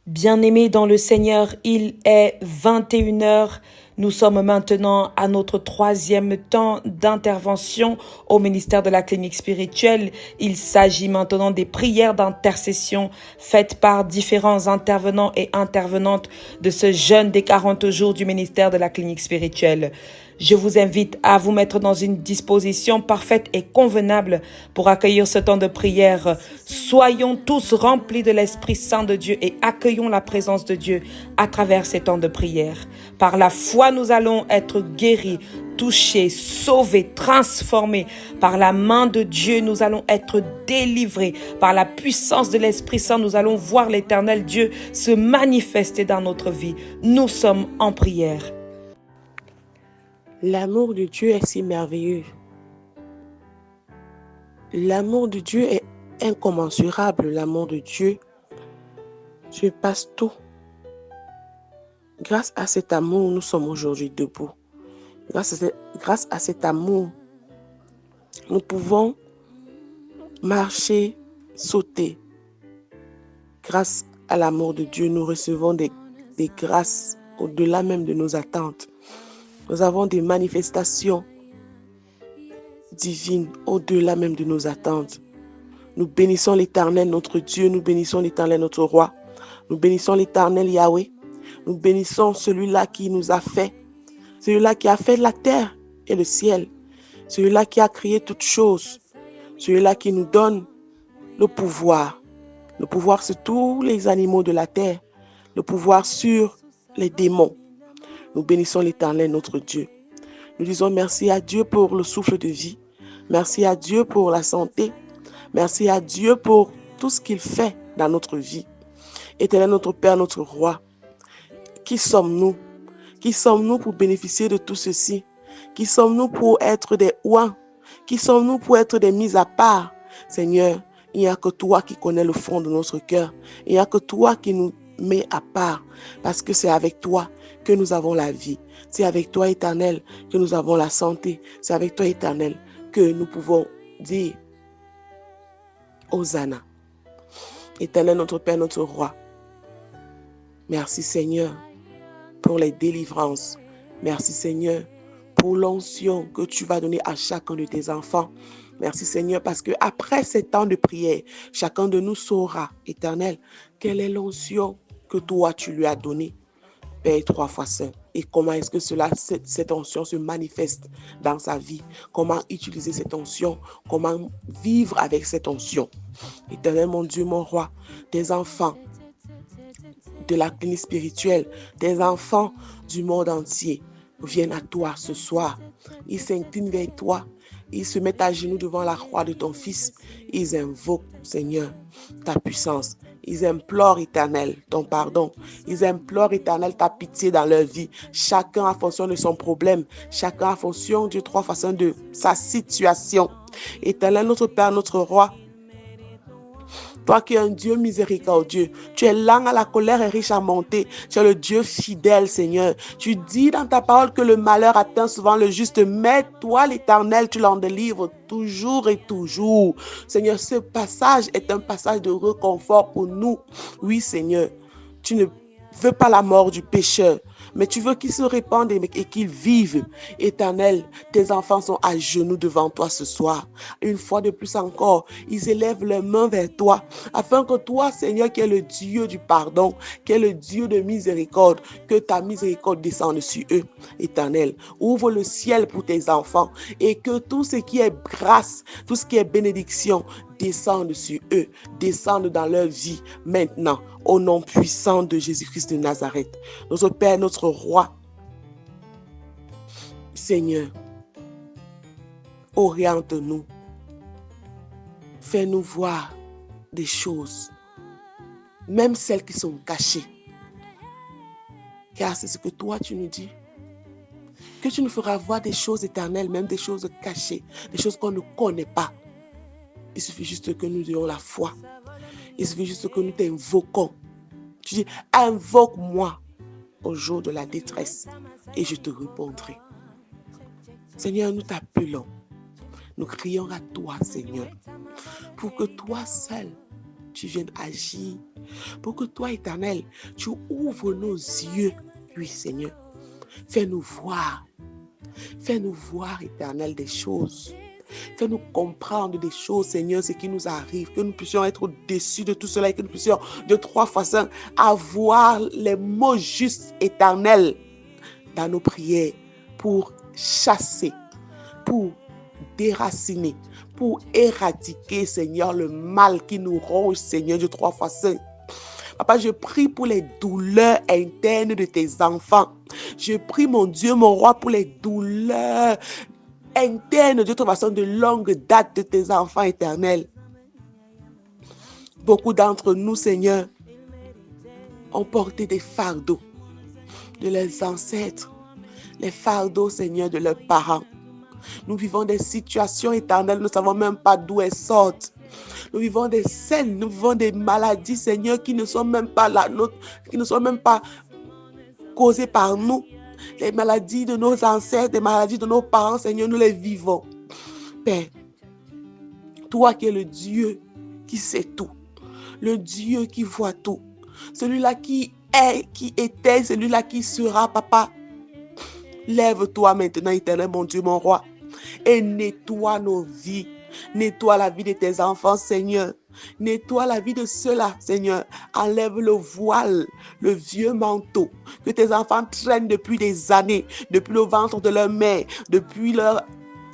Bien-aimés dans le Seigneur, il est 21 heures. Nous sommes maintenant à notre troisième temps d'intervention au ministère de la clinique spirituelle. Il s'agit maintenant des prières d'intercession faites par différents intervenants et intervenantes de ce jeûne des 40 jours du ministère de la clinique spirituelle. Je vous invite à vous mettre dans une disposition parfaite et convenable pour accueillir ce temps de prière. Soyons tous remplis de l'Esprit Saint de Dieu et accueillons la présence de Dieu à travers ces temps de prière. Par la foi, nous allons être guéris, touchés, sauvés, transformés. Par la main de Dieu, nous allons être délivrés. Par la puissance de l'Esprit Saint, nous allons voir l'Éternel Dieu se manifester dans notre vie. Nous sommes en prière. L'amour de Dieu est si merveilleux. L'amour de Dieu est incommensurable. L'amour de Dieu surpasse tout. Grâce à cet amour, nous sommes aujourd'hui debout. Grâce à cet amour, nous pouvons marcher, sauter. Grâce à l'amour de Dieu, nous recevons des grâces au-delà même de nos attentes. Nous avons des manifestations divines au-delà même de nos attentes. Nous bénissons l'Éternel, notre Dieu. Nous bénissons l'Éternel, notre Roi. Nous bénissons l'Éternel, Yahweh. Nous bénissons celui-là qui nous a fait. Celui-là qui a fait la terre et le ciel. Celui-là qui a créé toutes choses. Celui-là qui nous donne le pouvoir. Le pouvoir sur tous les animaux de la terre. Le pouvoir sur les démons. Nous bénissons l'Éternel, notre Dieu. Nous disons merci à Dieu pour le souffle de vie. Merci à Dieu pour la santé. Merci à Dieu pour tout ce qu'il fait dans notre vie. Éternel, notre Père, notre Roi, qui sommes-nous? Qui sommes-nous pour bénéficier de tout ceci? Qui sommes-nous pour être des ouins? Qui sommes-nous pour être des mis à part? Seigneur, il n'y a que toi qui connais le fond de notre cœur. Il n'y a que toi qui nous mets à part. Parce que c'est avec toi que nous avons la vie. C'est avec toi, Éternel, que nous avons la santé. C'est avec toi, Éternel, que nous pouvons dire Hosanna. Éternel, notre Père, notre Roi. Merci, Seigneur, pour les délivrances. Merci, Seigneur, pour l'onction que tu vas donner à chacun de tes enfants. Merci, Seigneur, parce que après ces temps de prière, chacun de nous saura, Éternel, quelle est l'onction que toi, tu lui as donnée. Père 3 fois saint. Et comment est-ce que cette onction se manifeste dans sa vie? Comment utiliser cette onction? Comment vivre avec cette onction? Éternel, mon Dieu, mon Roi, tes enfants de la clinique spirituelle, tes enfants du monde entier viennent à toi ce soir. Ils s'inclinent vers toi. Ils se mettent à genoux devant la croix de ton Fils. Ils invoquent, Seigneur, ta puissance. Ils implorent, Éternel, ton pardon. Ils implorent, Éternel, ta pitié dans leur vie. Chacun en fonction de son problème. Chacun en fonction, Dieu, 3 façons de sa situation. Éternel, notre Père, notre Roi, toi qui es un Dieu miséricordieux, tu es lent à la colère et riche à monter. Tu es le Dieu fidèle, Seigneur. Tu dis dans ta parole que le malheur atteint souvent le juste, mais toi, l'Éternel, tu l'en délivres toujours et toujours. Seigneur, ce passage est un passage de réconfort pour nous. Oui, Seigneur, tu ne veux pas la mort du pécheur, mais tu veux qu'il se répande et qu'il vive. Éternel, tes enfants sont à genoux devant toi ce soir. Une fois de plus encore, ils élèvent leurs mains vers toi, afin que toi, Seigneur, qui es le Dieu du pardon, qui es le Dieu de miséricorde, que ta miséricorde descende sur eux. Éternel, ouvre le ciel pour tes enfants et que tout ce qui est grâce, tout ce qui est bénédiction, descende sur eux, descende dans leur vie maintenant, au nom puissant de Jésus-Christ de Nazareth. Notre Père, notre Roi, Seigneur, oriente-nous, fais-nous voir des choses, même celles qui sont cachées, car c'est ce que toi tu nous dis, que tu nous feras voir des choses éternelles, même des choses cachées, des choses qu'on ne connaît pas. Il suffit juste que nous ayons la foi. Il suffit juste que nous t'invoquons. Tu dis, invoque-moi au jour de la détresse et je te répondrai. Seigneur, nous t'appelons. Nous crions à toi, Seigneur, pour que toi seul tu viennes agir. Pour que toi, Éternel, tu ouvres nos yeux. Oui, Seigneur. Fais-nous voir. Fais-nous voir, Éternel, des choses. Fais-nous comprendre des choses, Seigneur, ce qui nous arrive, que nous puissions être au-dessus de tout cela et que nous puissions, de 3 fois 5, avoir les mots justes, éternels, dans nos prières pour chasser, pour déraciner, pour éradiquer, Seigneur, le mal qui nous ronge, Seigneur, de 3 fois 5. Papa, je prie pour les douleurs internes de tes enfants. Je prie, mon Dieu, mon roi, pour les douleurs internes de toute façon de longue date de tes enfants éternels. Beaucoup d'entre nous, Seigneur, ont porté des fardeaux de leurs ancêtres, les fardeaux, Seigneur, de leurs parents. Nous vivons des situations éternelles, nous ne savons même pas d'où elles sortent. Nous vivons des scènes, nous vivons des maladies, Seigneur, qui ne sont même pas qui ne sont même pas causées par nous. Les maladies de nos ancêtres, les maladies de nos parents, Seigneur, nous les vivons. Père, toi qui es le Dieu qui sait tout, le Dieu qui voit tout, celui-là qui est, qui était, celui-là qui sera, Papa, lève-toi maintenant, éternel, mon Dieu, mon roi, et nettoie nos vies. Nettoie la vie de tes enfants, Seigneur. Nettoie la vie de ceux-là, Seigneur. Enlève le voile, le vieux manteau que tes enfants traînent depuis des années, depuis le ventre de leur mère, depuis leur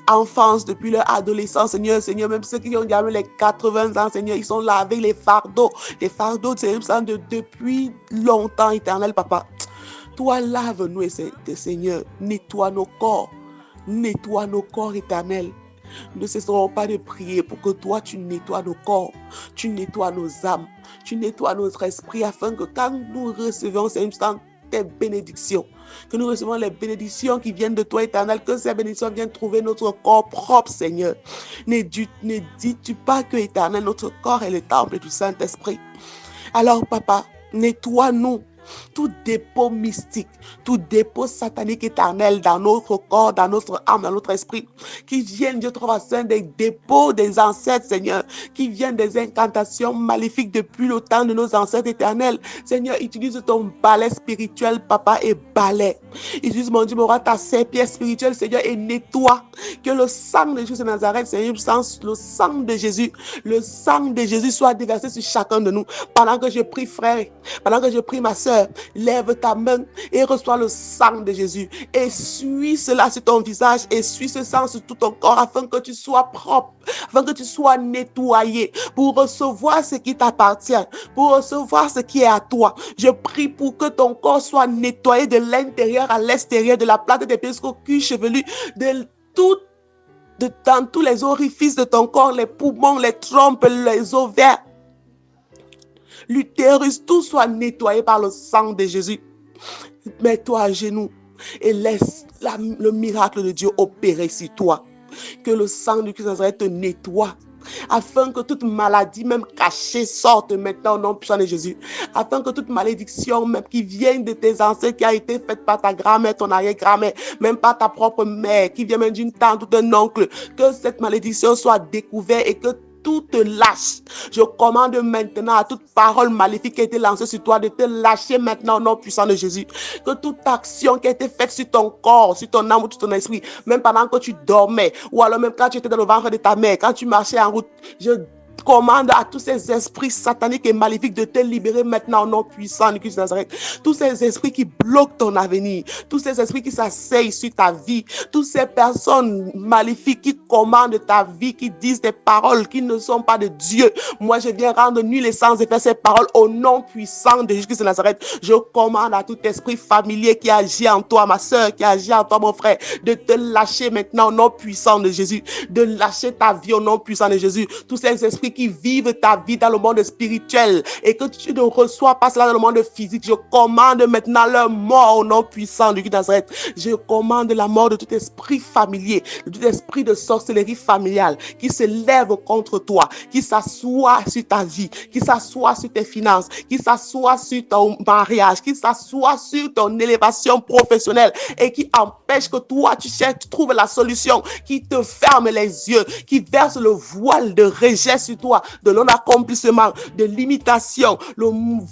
enfance, depuis leur adolescence, Seigneur. Seigneur, même ceux qui ont gagné les 80 ans, Seigneur, ils sont lavés les fardeaux, Seigneur, depuis longtemps, éternel, Papa. Toi, lave-nous, Seigneur. Nettoie nos corps, éternel. Nous ne cesserons pas de prier pour que toi, tu nettoies nos corps, tu nettoies nos âmes, tu nettoies notre esprit afin que quand nous recevons tes bénédictions, que nous recevons les bénédictions qui viennent de toi, éternel, que ces bénédictions viennent trouver notre corps propre, Seigneur. Ne dis-tu pas que, éternel, notre corps est le temple du Saint-Esprit? Alors, Papa, nettoie-nous. Tout dépôt mystique, tout dépôt satanique éternel dans notre corps, dans notre âme, dans notre esprit, qui viennent, Dieu trop saint, des dépôts des ancêtres, Seigneur, qui viennent des incantations maléfiques depuis le temps de nos ancêtres éternels. Seigneur, utilise ton balai spirituel, Papa, et balai. Utilise, mon Dieu, mon roi, ta serpillère spirituelle, Seigneur, et nettoie. Que le sang de Jésus de Nazareth, Seigneur, le sang de Jésus soit déversé sur chacun de nous. Pendant que je prie, frère, pendant que je prie, ma soeur, lève ta main et reçois le sang de Jésus. Et suis cela sur ton visage et suis ce sang sur tout ton corps afin que tu sois propre, afin que tu sois nettoyé pour recevoir ce qui t'appartient, pour recevoir ce qui est à toi. Je prie pour que ton corps soit nettoyé de l'intérieur à l'extérieur, de la plate de tes pieds jusqu'au cuir chevelu, dans tous les orifices de ton corps, les poumons, les trompes, les ovaires, l'utérus, tout soit nettoyé par le sang de Jésus. Mets-toi à genoux et laisse le miracle de Dieu opérer sur toi. Que le sang du Christ Nazareth te nettoie, afin que toute maladie, même cachée, sorte maintenant au nom puissant de Jésus. Afin que toute malédiction, même qui vient de tes ancêtres, qui a été faite par ta grand-mère, ton arrière-grand-mère, même par ta propre mère, qui vient même d'une tante ou d'un oncle, que cette malédiction soit découverte et que tout te lâche. Je commande maintenant à toute parole maléfique qui a été lancée sur toi de te lâcher maintenant au nom puissant de Jésus. Que toute action qui a été faite sur ton corps, sur ton âme ou sur ton esprit, même pendant que tu dormais, ou alors même quand tu étais dans le ventre de ta mère, quand tu marchais en route, je commande à tous ces esprits sataniques et maléfiques de te libérer maintenant au nom puissant du Christ de Nazareth. Tous ces esprits qui bloquent ton avenir, tous ces esprits qui s'asseyent sur ta vie, toutes ces personnes maléfiques qui commandent ta vie, qui disent des paroles qui ne sont pas de Dieu. Moi, je viens rendre nul et sans effet ces paroles au nom puissant de Jésus-Christ de Nazareth. Je commande à tout esprit familier qui agit en toi, ma soeur, qui agit en toi, mon frère, de te lâcher maintenant au nom puissant de Jésus, de lâcher ta vie au nom puissant de Jésus. Tous ces esprits qui vivent ta vie dans le monde spirituel et que tu ne reçois pas cela dans le monde physique, je commande maintenant leur mort au nom puissant du Christ de Nazareth. Je commande la mort de tout esprit familier, de tout esprit de sorcellerie familiale qui se lève contre toi, qui s'assoit sur ta vie, qui s'assoit sur tes finances, qui s'assoit sur ton mariage, qui s'assoit sur ton élévation professionnelle et qui empêche que toi tu trouves la solution, qui te ferme les yeux, qui verse le voile de rejet sur sur toi, de non-accomplissement, de limitation, le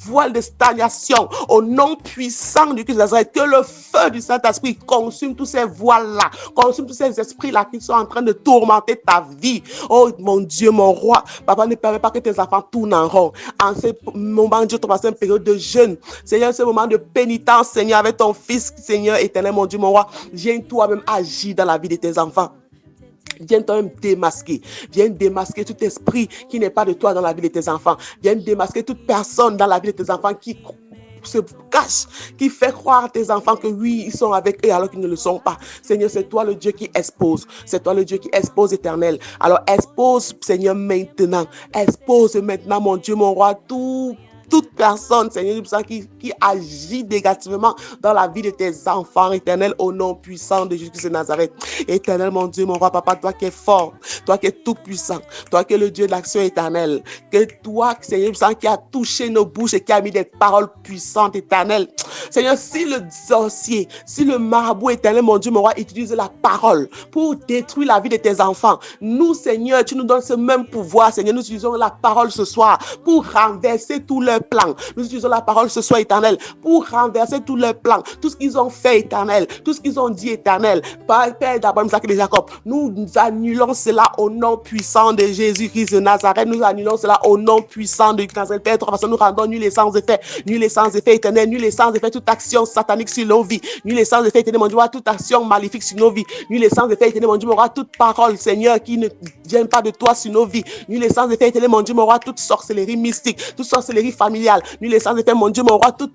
voile de stagnation, au nom puissant du Christ de Nazareth, que le feu du Saint-Esprit consume tous ces voiles-là, consume tous ces esprits-là qui sont en train de tourmenter ta vie. Oh mon Dieu, mon roi, papa, ne permet pas que tes enfants tournent en rond. En ce moment, Dieu te passe une période de jeûne. Seigneur, ce moment de pénitence, Seigneur, avec ton Fils, Seigneur éternel, mon Dieu, mon roi, viens toi-même agir dans la vie de tes enfants. Viens toi-même démasquer. Viens démasquer tout esprit qui n'est pas de toi dans la vie de tes enfants. Viens démasquer toute personne dans la vie de tes enfants qui se cache, qui fait croire à tes enfants que oui, ils sont avec eux alors qu'ils ne le sont pas. Seigneur, c'est toi le Dieu qui expose. C'est toi le Dieu qui expose, éternel. Alors expose, Seigneur, maintenant. Expose maintenant, mon Dieu, mon roi, toute personne, Seigneur, qui agit négativement dans la vie de tes enfants, éternel, au nom puissant de Jésus de Nazareth. Éternel, mon Dieu, mon roi, papa, toi qui es fort, toi qui es tout puissant, toi qui es le Dieu de l'action éternelle, que toi, Seigneur, qui a touché nos bouches et qui a mis des paroles puissantes, éternelles. Seigneur, si le sorcier, si le marabout éternel, mon Dieu, mon roi, utilise la parole pour détruire la vie de tes enfants, nous, Seigneur, tu nous donnes ce même pouvoir, Seigneur, nous utilisons la parole ce soir pour renverser tout leur plan. Nous utilisons la parole ce soir, éternel, pour renverser tous leurs plans, tout ce qu'ils ont fait, éternel, tout ce qu'ils ont dit, éternel. Père d'Abraham, Isaac et de Jacob, nous annulons cela au nom puissant de Jésus-Christ de Nazareth. Nous annulons cela au nom puissant de Nazareth. Père, de toute façon, nous rendons nul et sans effet, éternel, nul et sans effet, toute action satanique sur nos vies, nul et sans effet, éternel, mon Dieu, toute action maléfique sur nos vies, nul et sans effet, éternel, mon Dieu, mon roi, toute parole, Seigneur, qui ne vient pas de toi sur nos vies, nul et sans effet, éternel, mon Dieu, mon roi, toute sorcellerie mystique, toute sorcellerie familiale, nul et sans effet, mon Dieu, mon roi, toute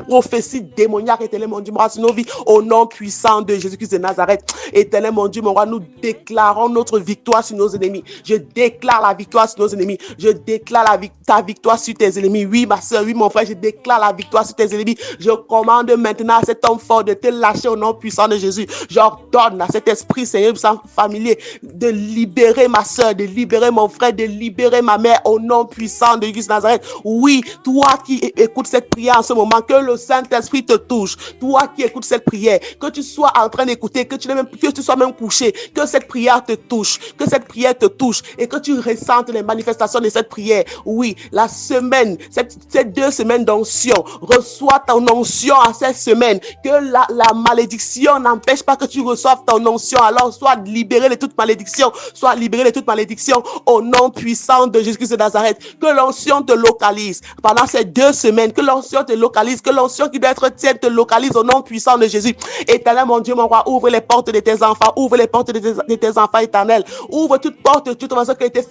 prophétie démoniaque, éternel, mon Dieu, mon roi, sur nos vies, au nom puissant de Jésus-Christ de Nazareth. Éternel, mon Dieu, mon roi, nous déclarons notre victoire sur nos ennemis. Je déclare la victoire sur nos ennemis. Je déclare ta victoire sur tes ennemis. Oui, ma soeur, oui, mon frère, je déclare la victoire sur tes ennemis. Je commande maintenant à cet homme fort de te lâcher au nom puissant de Jésus. J'ordonne à cet esprit, Seigneur, familier, de libérer ma soeur, de libérer mon frère, de libérer ma mère au nom puissant de Jésus de Nazareth. Oui, toi qui écoutes cette prière en ce moment, que le Saint-Esprit te touche. Toi qui écoutes cette prière, que tu sois en train d'écouter, que tu sois même couché, que cette prière te touche, et que tu ressentes les manifestations de cette prière. Oui, la semaine, ces 2 semaines d'onction, reçois ton onction à cette semaine, que la malédiction n'empêche pas que tu reçoives ton onction. Alors sois libéré de toute malédiction, au nom puissant de Jésus-Christ de Nazareth. Que l'onction te localise pendant ces 2 semaines, que l'onction te localise, que l'onction qui doit être tienne te localise au nom puissant de Jésus. Éternel, mon Dieu, mon roi, ouvre les portes de tes enfants, ouvre les portes de tes enfants, éternel. Ouvre toute porte de toute façon qui a été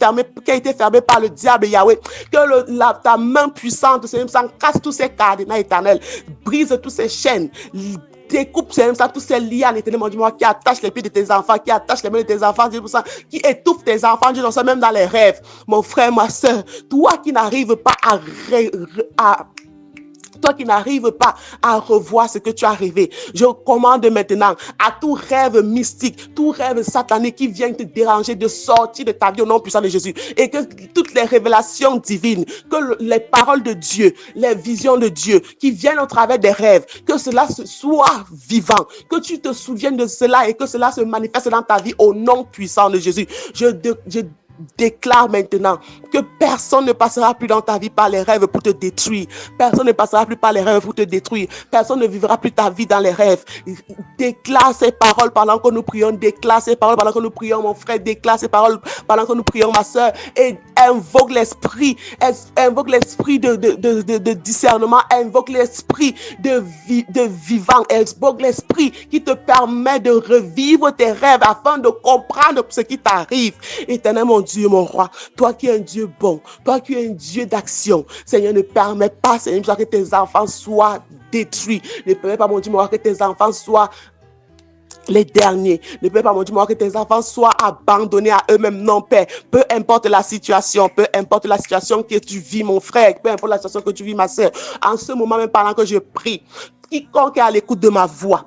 fermée par le diable, Yahweh. Que ta main puissante, Seigneur, casse tous ces cadenas, éternel. Brise tous ces chaînes. Découpe tous ces liens, éternel, mon Dieu, qui attachent les pieds de tes enfants, qui attachent les mains de tes enfants, qui étouffent tes enfants, Dieu, même dans les rêves. Mon frère, ma soeur, toi qui n'arrives pas à revoir ce que tu as rêvé, je commande maintenant à tout rêve mystique, tout rêve satanique qui vient te déranger de sortir de ta vie au nom puissant de Jésus, et que toutes les révélations divines, que les paroles de Dieu, les visions de Dieu qui viennent au travers des rêves, que cela soit vivant, que tu te souviennes de cela et que cela se manifeste dans ta vie au nom puissant de Jésus. Je déclare maintenant que personne ne passera plus dans ta vie par les rêves pour te détruire. Personne ne passera plus par les rêves pour te détruire. Personne ne vivra plus ta vie dans les rêves. Déclare ces paroles pendant que nous prions. Déclare ces paroles pendant que nous prions, mon frère. Déclare ces paroles pendant que nous prions, ma soeur. Et invoque l'esprit. Invoque l'esprit de discernement. Invoque l'esprit de vivant. Invoque l'esprit qui te permet de revivre tes rêves afin de comprendre ce qui t'arrive. Éternel, mon Dieu, mon roi, toi qui es un Dieu bon, toi qui es un Dieu d'action, Seigneur, ne permets pas, Seigneur, que tes enfants soient détruits. Ne permets pas, mon Dieu, mon roi, que tes enfants soient les derniers. Ne permets pas, mon Dieu, mon roi, que tes enfants soient abandonnés à eux-mêmes. Non, Père, peu importe la situation que tu vis, mon frère, peu importe la situation que tu vis, ma soeur, en ce moment même, pendant que je prie, quiconque est à l'écoute de ma voix,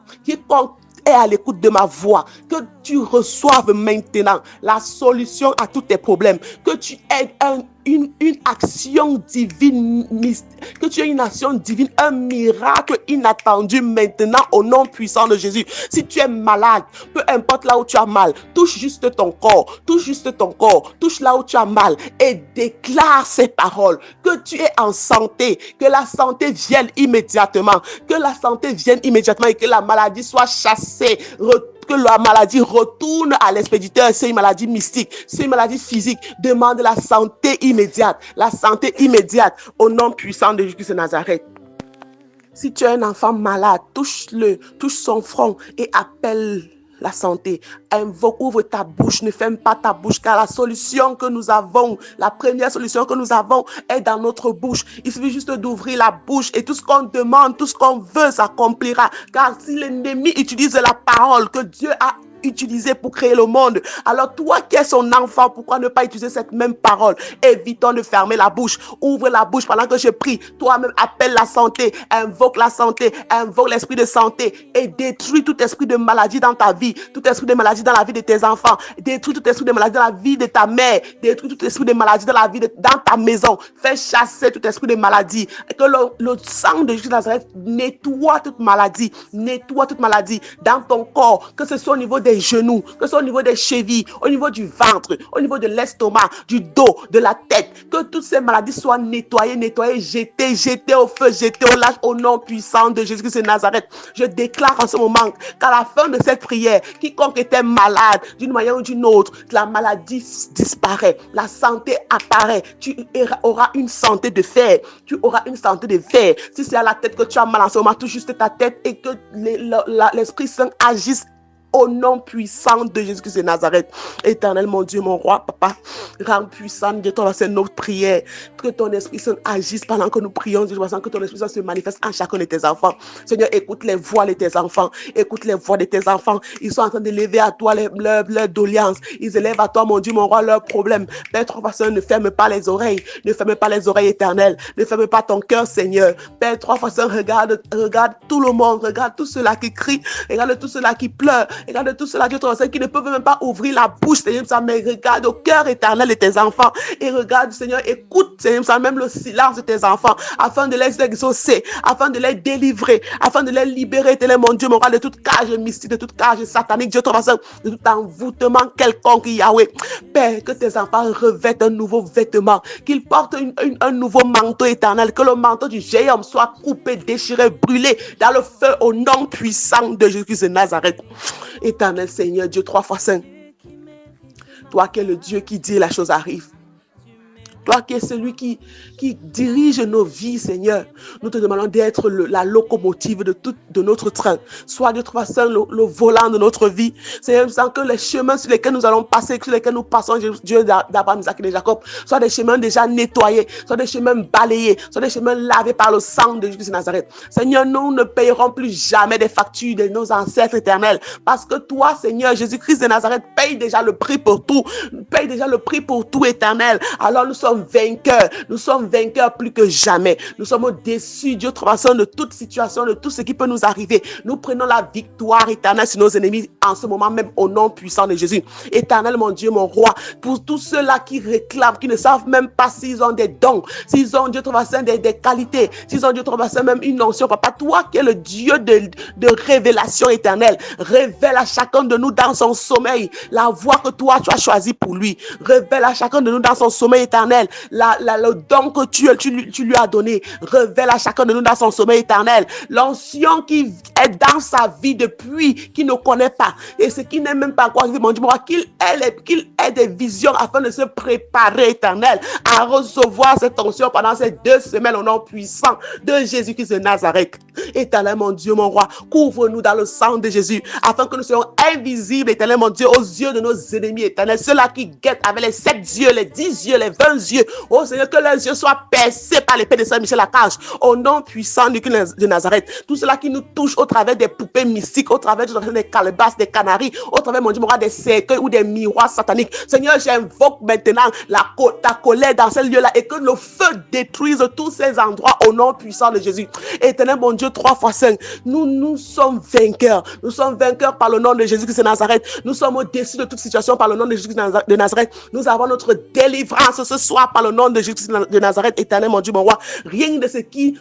que tu reçoives maintenant la solution à tous tes problèmes, que tu aies une action divine, que tu aies une action divine, un miracle inattendu maintenant au nom puissant de Jésus. Si tu es malade, peu importe là où tu as mal, touche juste ton corps, touche là où tu as mal et déclare ces paroles, que tu es en santé, que la santé vienne immédiatement, et que la maladie soit chassée, que la maladie retourne à l'expéditeur. C'est une maladie mystique, c'est une maladie physique. Demande la santé immédiate au nom puissant de Jésus de Nazareth. Si tu as un enfant malade, touche son front et appelle la santé. Invoque, ouvre ta bouche, ne ferme pas ta bouche, car la solution que nous avons, la première solution que nous avons est dans notre bouche. Il suffit juste d'ouvrir la bouche et tout ce qu'on demande, tout ce qu'on veut s'accomplira. Car si l'ennemi utilise la parole que Dieu a utilisé pour créer le monde, alors toi qui es son enfant, pourquoi ne pas utiliser cette même parole? Évitons de fermer la bouche. Ouvre la bouche pendant que je prie. Toi-même appelle la santé, invoque l'esprit de santé et détruis tout esprit de maladie dans ta vie, tout esprit de maladie dans la vie de tes enfants, détruis tout esprit de maladie dans la vie de ta mère, détruis tout esprit de maladie dans la vie dans ta maison. Fais chasser tout esprit de maladie. Et que le sang de Jésus de Nazareth nettoie toute maladie dans ton corps, que ce soit au niveau des genoux, que ce soit au niveau des chevilles, au niveau du ventre, au niveau de l'estomac, du dos, de la tête, que toutes ces maladies soient nettoyées, jetées au feu, jetées au lâche, au nom puissant de Jésus-Christ de Nazareth. Je déclare en ce moment qu'à la fin de cette prière, quiconque était malade d'une manière ou d'une autre, la maladie disparaît, la santé apparaît, tu auras une santé de fer, Si c'est à la tête que tu as mal en ce moment, touche juste ta tête et que l'Esprit Saint agisse au nom puissant de Jésus-Christ de Nazareth. Éternel, mon Dieu, mon roi, papa, rends puissant, Dieu, toi, c'est notre prière. Que ton Esprit Saint agisse pendant que nous prions, Dieu, que ton Esprit Saint se manifeste en chacun de tes enfants. Seigneur, écoute les voix de tes enfants. Ils sont en train d'élever à toi leur doléance. Ils élèvent à toi, mon Dieu, mon roi, leurs problèmes. Père, trois fois, ne ferme pas les oreilles. Ne ferme pas les oreilles éternelles. Ne ferme pas ton cœur, Seigneur. Père, trois fois, regarde tout le monde. Regarde tous ceux-là qui crient. Regarde tous ceux-là qui pleurent. Regarde tout cela, Dieu, qui ne peuvent même pas ouvrir la bouche, Seigneur, mais regarde au cœur éternel de tes enfants. Et regarde, Seigneur, écoute, Seigneur, même le silence de tes enfants, afin de les exaucer, afin de les délivrer, afin de les libérer, éternel, mon Dieu, mon roi, de toute cage mystique, de toute cage satanique, Dieu, de tout envoûtement quelconque, Yahweh. Père, que tes enfants revêtent un nouveau vêtement, qu'ils portent un nouveau manteau éternel, que le manteau du géant soit coupé, déchiré, brûlé dans le feu au nom puissant de Jésus de Nazareth. Éternel Seigneur, Dieu 3 fois saint, toi qui es le Dieu qui dit la chose arrive, toi qui es celui qui dirige nos vies, Seigneur, nous te demandons d'être la locomotive de notre train. Sois Dieu 3 saint, le volant de notre vie. Seigneur, sans que les chemins sur lesquels nous allons passer, sur lesquels nous passons, Dieu d'Abraham, Isaac et de Jacob, soient des chemins déjà nettoyés, soient des chemins balayés, soient des chemins lavés par le sang de Jésus de Nazareth. Seigneur, nous ne payerons plus jamais des factures de nos ancêtres éternels, parce que toi, Seigneur, Jésus-Christ de Nazareth, paye déjà le prix pour tout, éternel. Alors nous sommes vainqueurs plus que jamais. Nous sommes déçus, Dieu, de toute situation, de tout ce qui peut nous arriver. Nous prenons la victoire éternelle sur nos ennemis en ce moment même au nom puissant de Jésus. Éternel, mon Dieu, mon roi, pour tous ceux-là qui réclament, qui ne savent même pas s'ils ont des dons, s'ils ont, Dieu, des qualités, s'ils ont, Dieu, même une onction, papa, toi qui es le Dieu de révélation éternelle, révèle à chacun de nous dans son sommeil la voie que toi tu as choisie pour lui. Révèle à chacun de nous dans son sommeil éternel le don que tu lui as donné. Révèle à chacun de nous dans son sommeil éternel l'onction qui est dans sa vie depuis, qui ne connaît pas, et ce qui n'est même pas quoi, mon Dieu, qu'il ait des visions afin de se préparer, éternel, à recevoir cette onction pendant ces 2 semaines au nom puissant de Jésus-Christ de Nazareth. Éternel, mon Dieu, mon roi, couvre-nous dans le sang de Jésus afin que nous soyons invisibles, éternel, mon Dieu, aux yeux de nos ennemis, éternel, ceux-là qui guettent avec les 7 yeux, les 10 yeux, les 20 yeux. Oh Seigneur, que leurs yeux soient percés par l'épée de Saint Michel Archange au nom puissant de Nazareth. Tout cela qui nous touche au au travers des poupées mystiques, au travers des calebasses, des canaries, au travers, mon Dieu, mon roi, des cercueils ou des miroirs sataniques. Seigneur, j'invoque maintenant ta colère dans ce lieu-là et que le feu détruise tous ces endroits au nom puissant de Jésus. Éternel, mon Dieu, 3 fois 5, nous sommes vainqueurs. Nous sommes vainqueurs par le nom de Jésus-Christ de Nazareth. Nous sommes au-dessus de toute situation par le nom de Jésus-Christ de Nazareth. Nous avons notre délivrance ce soir par le nom de Jésus-Christ de Nazareth. Éternel, mon Dieu, mon roi, rien de ce qui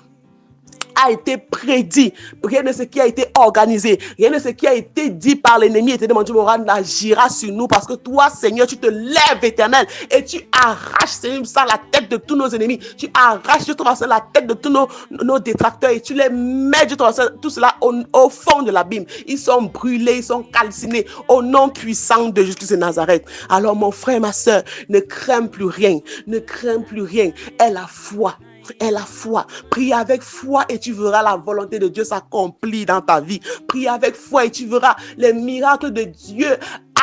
a été prédit, rien de ce qui a été organisé, rien de ce qui a été dit par l'ennemi, éternel, mon Dieu, mon roi, n'agira sur nous parce que toi, Seigneur, tu te lèves, éternel, et tu arraches, Seigneur, ça, la tête de tous nos ennemis, tu arraches, Dieu, la tête de tous nos détracteurs et tu les mets, Dieu, tout cela au fond de l'abîme. Ils sont brûlés, ils sont calcinés au nom puissant de Jésus de Nazareth. Alors, mon frère, ma soeur, ne crains plus rien, ne crains plus rien, aie la foi. Et la foi, prie avec foi et tu verras la volonté de Dieu s'accomplir dans ta vie. Prie avec foi et tu verras les miracles de Dieu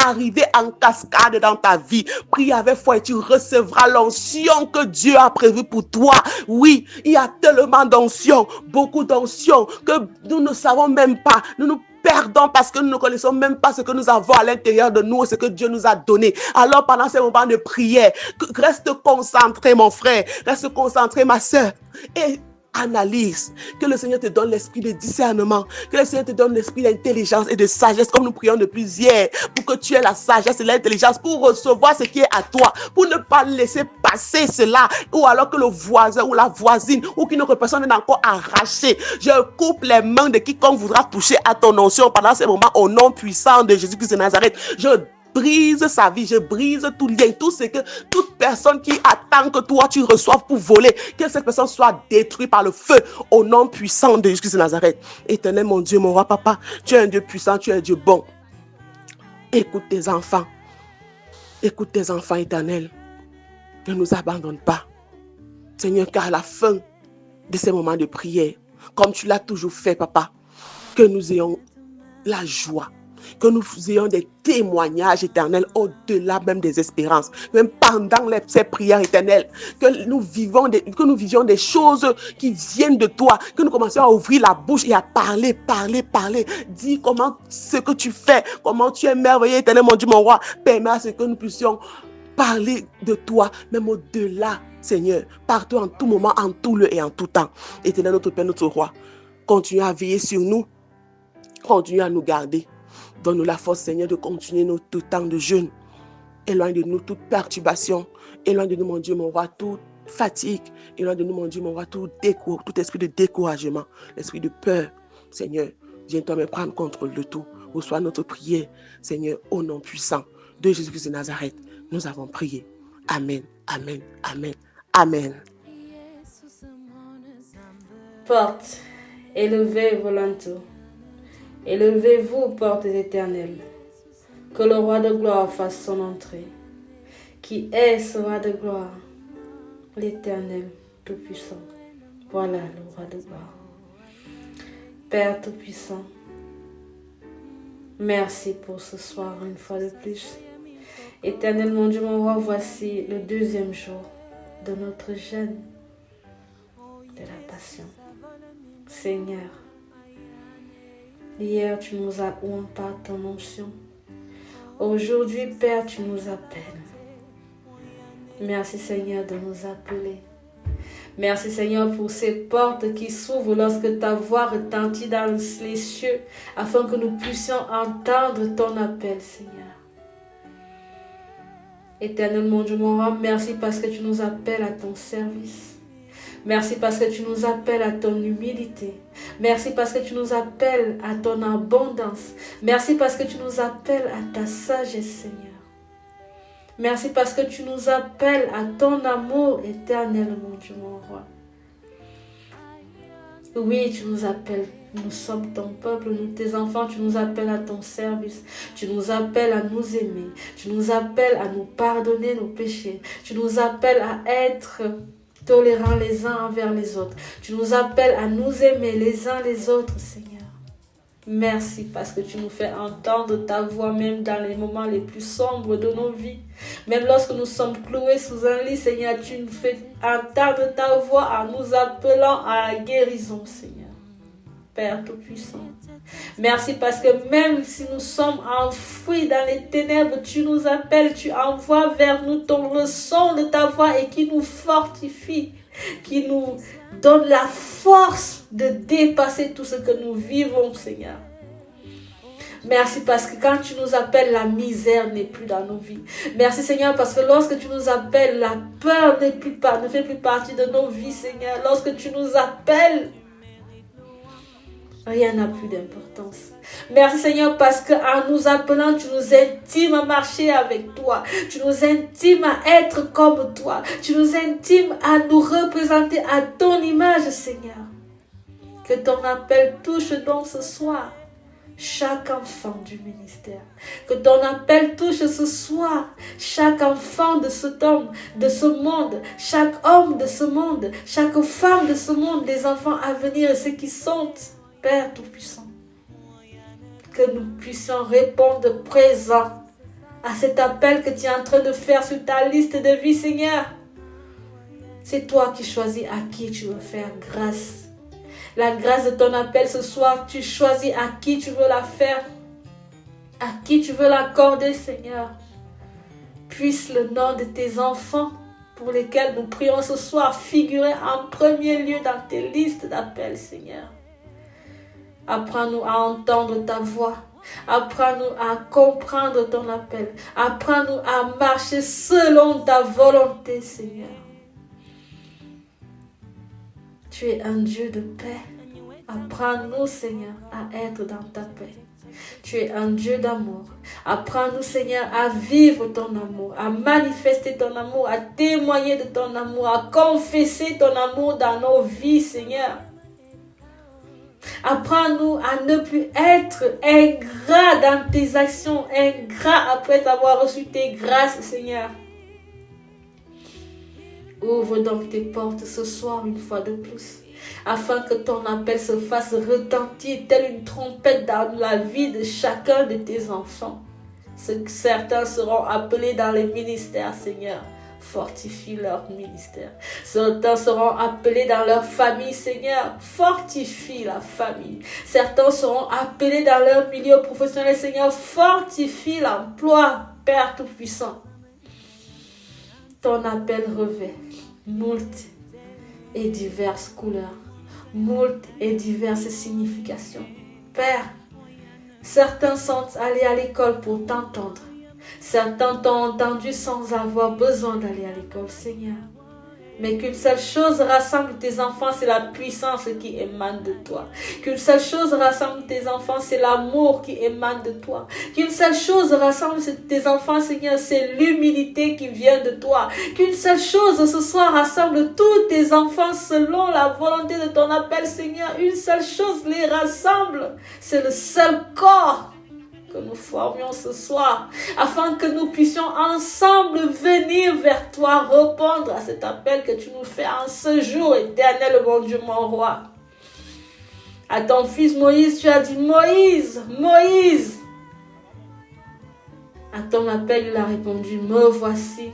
arriver en cascade dans ta vie. Prie avec foi et tu recevras l'onction que Dieu a prévue pour toi. Oui, il y a tellement d'onction, beaucoup d'onction que nous ne savons même pas. Nous perdons parce que nous ne connaissons même pas ce que nous avons à l'intérieur de nous, ce que Dieu nous a donné. Alors pendant ces moments de prière, reste concentré mon frère, reste concentré ma soeur et analyse, que le Seigneur te donne l'esprit de discernement, que le Seigneur te donne l'esprit d'intelligence et de sagesse comme nous prions depuis hier, pour que tu aies la sagesse et l'intelligence pour recevoir ce qui est à toi, pour ne pas laisser passer cela, ou alors que le voisin ou la voisine ou qu'une autre personne est encore arrachée. Je coupe les mains de quiconque voudra toucher à ton onction pendant ces moments au nom puissant de Jésus-Christ de Nazareth. Je brise sa vie, je brise tout lien, tout ce que toute personne qui attend que toi tu reçoives pour voler, que cette personne soit détruite par le feu au nom puissant de Jésus-Christ de Nazareth. Éternel, mon Dieu, mon roi, papa, tu es un Dieu puissant, tu es un Dieu bon. Écoute tes enfants, éternel. Ne nous abandonne pas, Seigneur, car à la fin de ces moments de prière, comme tu l'as toujours fait, papa, que nous ayons la joie, que nous ayons des témoignages éternels au-delà même des espérances, même pendant ces prières éternelles, que nous vivions des choses qui viennent de toi, que nous commencions à ouvrir la bouche et à parler, dis comment ce que tu fais, comment tu es merveilleux éternel, mon Dieu, mon roi, permets à ce que nous puissions parler de toi, même au-delà, Seigneur, partout, en tout moment, en tout lieu et en tout temps. Éternel, notre Père, notre Roi, continue à veiller sur nous, continue à nous garder. Donne-nous la force, Seigneur, de continuer notre temps de jeûne. Éloigne de nous toute perturbation. Éloigne de nous, mon Dieu, mon roi, toute fatigue. Éloigne de nous, mon Dieu, mon roi, tout esprit de découragement, l'esprit de peur. Seigneur, viens toi-même prendre contrôle de tout. Reçois notre prière, Seigneur, au nom puissant de Jésus-Christ de Nazareth. Nous avons prié. Amen, amen, amen, amen. Porte, élevez vos linteaux. Élevez-vous, portes éternelles, que le roi de gloire fasse son entrée. Qui est ce roi de gloire? L'Éternel Tout-Puissant. Voilà le roi de gloire. Père Tout-Puissant, merci pour ce soir une fois de plus. Éternel mon Dieu, mon roi, voici le 2e jour de notre jeûne de la passion. Seigneur, hier, tu nous as oint par ton onction. Aujourd'hui, Père, tu nous appelles. Merci, Seigneur, de nous appeler. Merci, Seigneur, pour ces portes qui s'ouvrent lorsque ta voix retentit dans les cieux, afin que nous puissions entendre ton appel, Seigneur. Éternel, mon Dieu, mon roi, merci parce que tu nous appelles à ton service. Merci parce que tu nous appelles à ton humilité. Merci parce que tu nous appelles à ton abondance. Merci parce que tu nous appelles à ta sagesse, Seigneur. Merci parce que tu nous appelles à ton amour éternel, mon Dieu, mon roi. Oui, tu nous appelles. Nous sommes ton peuple, nous tes enfants, tu nous appelles à ton service. Tu nous appelles à nous aimer. Tu nous appelles à nous pardonner nos péchés. Tu nous appelles à être tolérants les uns envers les autres. Tu nous appelles à nous aimer les uns les autres, Seigneur. Merci parce que tu nous fais entendre ta voix même dans les moments les plus sombres de nos vies. Même lorsque nous sommes cloués sous un lit, Seigneur, tu nous fais entendre ta voix en nous appelant à la guérison, Seigneur. Père Tout-Puissant, Merci parce que même si nous sommes enfouis dans les ténèbres, tu nous appelles, tu envoies vers nous le son de ta voix et qui nous fortifie, qui nous donne la force de dépasser tout ce que nous vivons, Seigneur. Merci parce que quand tu nous appelles, la misère n'est plus dans nos vies. Merci Seigneur parce que lorsque tu nous appelles, la peur ne fait plus partie de nos vies, Seigneur. Lorsque tu nous appelles, rien n'a plus d'importance. Merci Seigneur parce qu'en nous appelant, tu nous intimes à marcher avec toi. Tu nous intimes à être comme toi. Tu nous intimes à nous représenter à ton image, Seigneur. Que ton appel touche donc ce soir chaque enfant du ministère. Que ton appel touche ce soir chaque enfant de ce monde, chaque homme de ce monde, chaque femme de ce monde, les enfants à venir et ceux qui sont, Père Tout-Puissant. Que nous puissions répondre présent à cet appel que tu es en train de faire sur ta liste de vie, Seigneur. C'est toi qui choisis à qui tu veux faire grâce. La grâce de ton appel ce soir, tu choisis à qui tu veux la faire, à qui tu veux l'accorder, Seigneur. Puisse le nom de tes enfants pour lesquels nous prions ce soir figurer en premier lieu dans tes listes d'appels, Seigneur. Apprends-nous à entendre ta voix. Apprends-nous à comprendre ton appel. Apprends-nous à marcher selon ta volonté, Seigneur. Tu es un Dieu de paix. Apprends-nous, Seigneur, à être dans ta paix. Tu es un Dieu d'amour. Apprends-nous, Seigneur, à vivre ton amour, à manifester ton amour, à témoigner de ton amour, à confesser ton amour dans nos vies, Seigneur. Apprends-nous à ne plus être ingrat dans tes actions, ingrat après avoir reçu tes grâces, Seigneur. Ouvre donc tes portes ce soir une fois de plus, afin que ton appel se fasse retentir telle une trompette dans la vie de chacun de tes enfants. Certains seront appelés dans les ministères, Seigneur. Fortifie leur ministère. Certains seront appelés dans leur famille, Seigneur. Fortifie la famille. Certains seront appelés dans leur milieu professionnel, Seigneur. Fortifie l'emploi, Père Tout-Puissant. Ton appel revêt moult et diverses couleurs, moult et diverses significations. Père, certains sont allés à l'école pour t'entendre. Certains t'ont entendu sans avoir besoin d'aller à l'école, Seigneur. Mais qu'une seule chose rassemble tes enfants, c'est la puissance qui émane de toi. Qu'une seule chose rassemble tes enfants, c'est l'amour qui émane de toi. Qu'une seule chose rassemble tes enfants, Seigneur, c'est l'humilité qui vient de toi. Qu'une seule chose ce soir rassemble tous tes enfants selon la volonté de ton appel, Seigneur. Une seule chose les rassemble, c'est le seul corps que nous formions ce soir, afin que nous puissions ensemble venir vers toi, répondre à cet appel que tu nous fais en ce jour, éternel, mon Dieu, mon roi. À ton fils Moïse, tu as dit, Moïse, Moïse. À ton appel, il a répondu, me voici.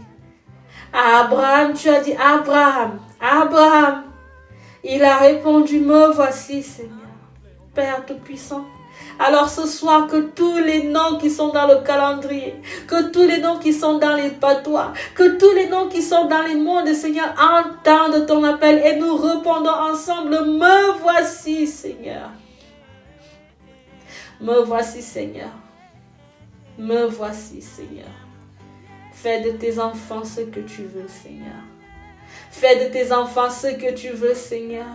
À Abraham, tu as dit, Abraham, Abraham. Il a répondu, me voici, Seigneur. Père Tout-Puissant. Alors ce soir, que tous les noms qui sont dans le calendrier, que tous les noms qui sont dans les patois, que tous les noms qui sont dans les mondes, Seigneur, entendent ton appel et nous répondons ensemble, me voici, Seigneur. Me voici, Seigneur. Me voici, Seigneur. Fais de tes enfants ce que tu veux, Seigneur. Fais de tes enfants ce que tu veux, Seigneur.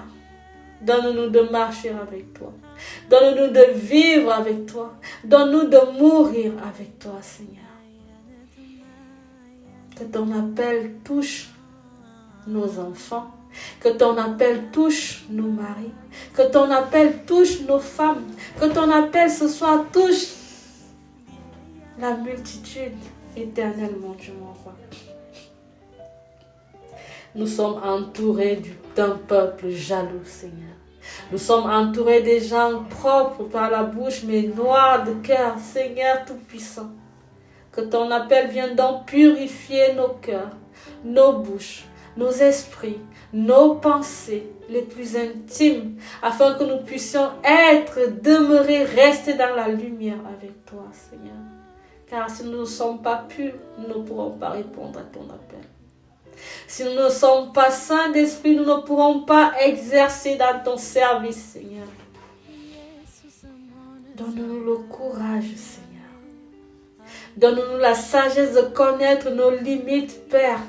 Donne-nous de marcher avec toi. Donne-nous de vivre avec toi. Donne-nous de mourir avec toi, Seigneur. Que ton appel touche nos enfants. Que ton appel touche nos maris. Que ton appel touche nos femmes. Que ton appel ce soir touche la multitude. Éternel, mon Dieu, mon roi. Nous sommes entourés d'un peuple jaloux, Seigneur. Nous sommes entourés des gens propres par la bouche, mais noirs de cœur, Seigneur Tout-Puissant. Que ton appel vienne donc purifier nos cœurs, nos bouches, nos esprits, nos pensées, les plus intimes, afin que nous puissions demeurer, rester dans la lumière avec toi, Seigneur. Car si nous ne sommes pas purs, nous ne pourrons pas répondre à ton appel. Si nous ne sommes pas saints d'esprit, nous ne pourrons pas exercer dans ton service, Seigneur. Donne-nous le courage, Seigneur. Donne-nous la sagesse de connaître nos limites, Père.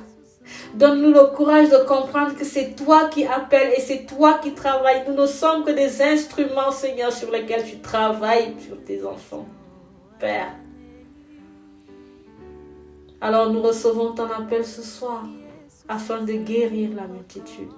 Donne-nous le courage de comprendre que c'est toi qui appelles et c'est toi qui travailles. Nous ne sommes que des instruments, Seigneur, sur lesquels tu travailles sur tes enfants, Père. Alors nous recevons ton appel ce soir afin de guérir la multitude.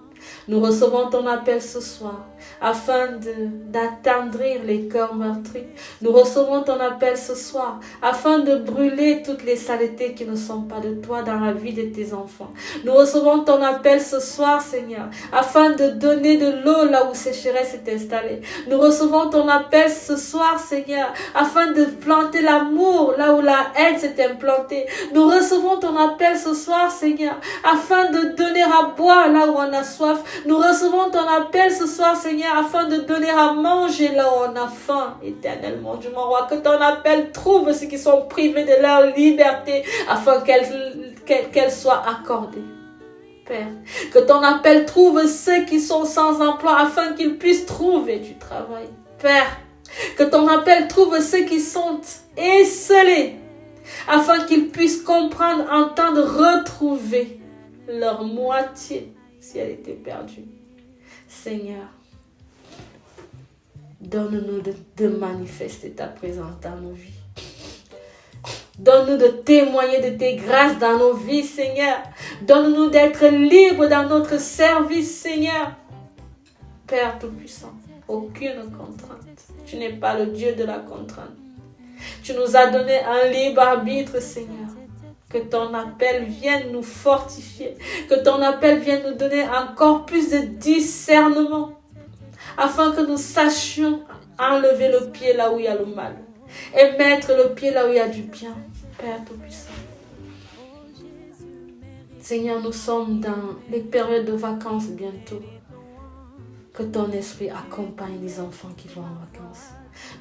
Nous recevons ton appel ce soir afin d'attendrir les cœurs meurtris. Nous recevons ton appel ce soir afin de brûler toutes les saletés qui ne sont pas de toi dans la vie de tes enfants. Nous recevons ton appel ce soir, Seigneur, afin de donner de l'eau là où sécheresse s'est installée. Nous recevons ton appel ce soir, Seigneur, afin de planter l'amour là où la haine s'est implantée. Nous recevons ton appel ce soir, Seigneur, afin de donner à boire là où on a soif. Nous recevons ton appel ce soir, Seigneur, afin de donner à manger là où on a faim, éternellement, Dieu mon roi. Que ton appel trouve ceux qui sont privés de leur liberté, afin qu'elle soit accordée, Père. Que ton appel trouve ceux qui sont sans emploi, afin qu'ils puissent trouver du travail, Père. Que ton appel trouve ceux qui sont esselés, afin qu'ils puissent comprendre, entendre, retrouver leur moitié si elle était perdue. Seigneur, donne-nous de manifester ta présence dans nos vies. Donne-nous de témoigner de tes grâces dans nos vies, Seigneur. Donne-nous d'être libres dans notre service, Seigneur. Père Tout-Puissant, aucune contrainte. Tu n'es pas le Dieu de la contrainte. Tu nous as donné un libre arbitre, Seigneur. Que ton appel vienne nous fortifier. Que ton appel vienne nous donner encore plus de discernement. Afin que nous sachions enlever le pied là où il y a le mal. Et mettre le pied là où il y a du bien. Père Tout-Puissant. Seigneur, nous sommes dans les périodes de vacances bientôt. Que ton esprit accompagne les enfants qui vont en vacances.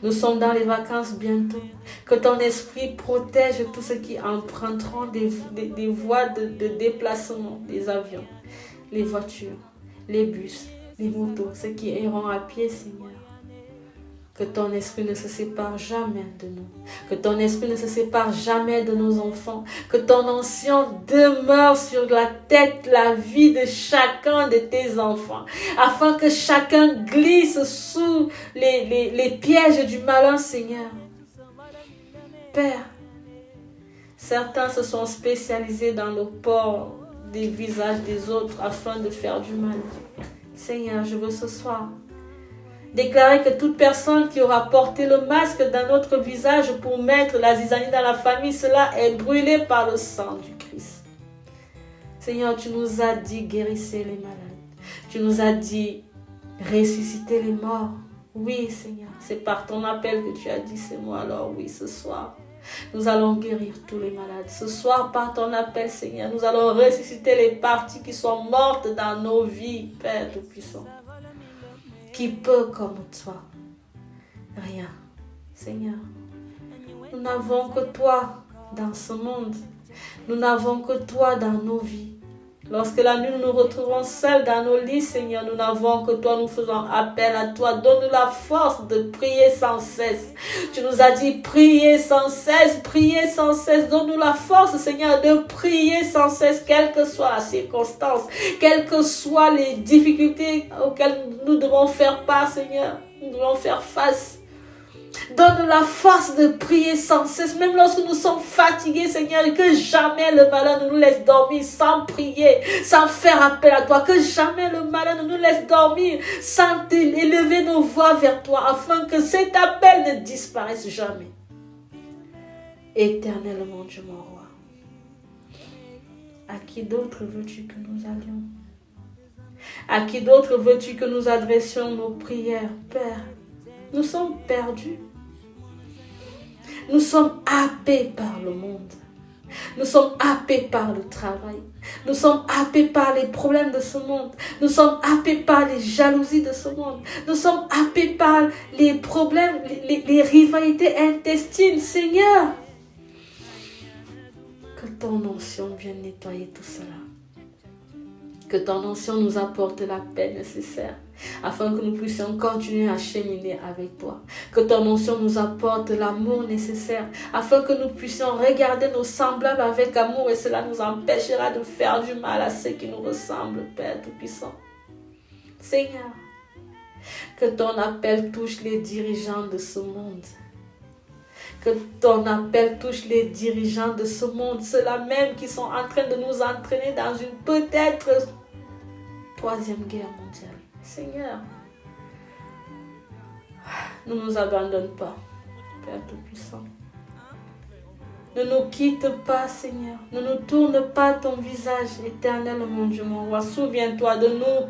Nous sommes dans les vacances bientôt. Que ton esprit protège tous ceux qui emprunteront des voies de déplacement, des avions, les voitures, les bus, les motos, ceux qui iront à pied, Seigneur. Que ton esprit ne se sépare jamais de nous. Que ton esprit ne se sépare jamais de nos enfants. Que ton ancien demeure sur la tête, la vie de chacun de tes enfants. Afin que chacun glisse sous les pièges du malin, Seigneur. Père, certains se sont spécialisés dans le port des visages des autres afin de faire du mal. Seigneur, je veux ce soir déclarer que toute personne qui aura porté le masque dans notre visage pour mettre la zizanie dans la famille, cela est brûlé par le sang du Christ. Seigneur, tu nous as dit guérissez les malades. Tu nous as dit ressusciter les morts. Oui, Seigneur, c'est par ton appel que tu as dit ces mots. Alors oui, ce soir, nous allons guérir tous les malades. Ce soir, par ton appel, Seigneur, nous allons ressusciter les parties qui sont mortes dans nos vies, Père Tout-Puissant. Qui peut comme toi? Rien, Seigneur. Nous n'avons que toi dans ce monde. Nous n'avons que toi dans nos vies. Lorsque la nuit nous nous retrouvons seuls dans nos lits, Seigneur, nous n'avons que toi, nous faisons appel à toi. Donne-nous la force de prier sans cesse. Tu nous as dit prier sans cesse, prier sans cesse. Donne-nous la force, Seigneur, de prier sans cesse, quelle que soit la circonstance, quelles que soient les difficultés auxquelles nous devons faire part, Seigneur. Nous devons faire face. Donne la force de prier sans cesse, même lorsque nous sommes fatigués, Seigneur, et que jamais le malin ne nous laisse dormir sans prier, sans faire appel à toi, que jamais le malin ne nous laisse dormir sans élever nos voix vers toi, afin que cet appel ne disparaisse jamais. Éternellement, Dieu mon roi, à qui d'autre veux-tu que nous allions? À qui d'autre veux-tu que nous adressions nos prières, Père? Nous sommes perdus. Nous sommes happés par le monde. Nous sommes happés par le travail. Nous sommes happés par les problèmes de ce monde. Nous sommes happés par les jalousies de ce monde. Nous sommes happés par les problèmes, les rivalités intestines. Seigneur, que ton onction vienne nettoyer tout cela. Que ton onction nous apporte la paix nécessaire afin que nous puissions continuer à cheminer avec toi. Que ton onction nous apporte l'amour nécessaire afin que nous puissions regarder nos semblables avec amour et cela nous empêchera de faire du mal à ceux qui nous ressemblent, Père Tout-Puissant. Seigneur, que ton appel touche les dirigeants de ce monde. Que ton appel touche les dirigeants de ce monde, ceux-là même qui sont en train de nous entraîner dans une peut-être 3e guerre mondiale. Seigneur, ne nous abandonne pas, Père Tout-Puissant. Ne nous quitte pas, Seigneur. Ne nous tourne pas ton visage, éternel, mon Dieu, mon roi. Souviens-toi de nous.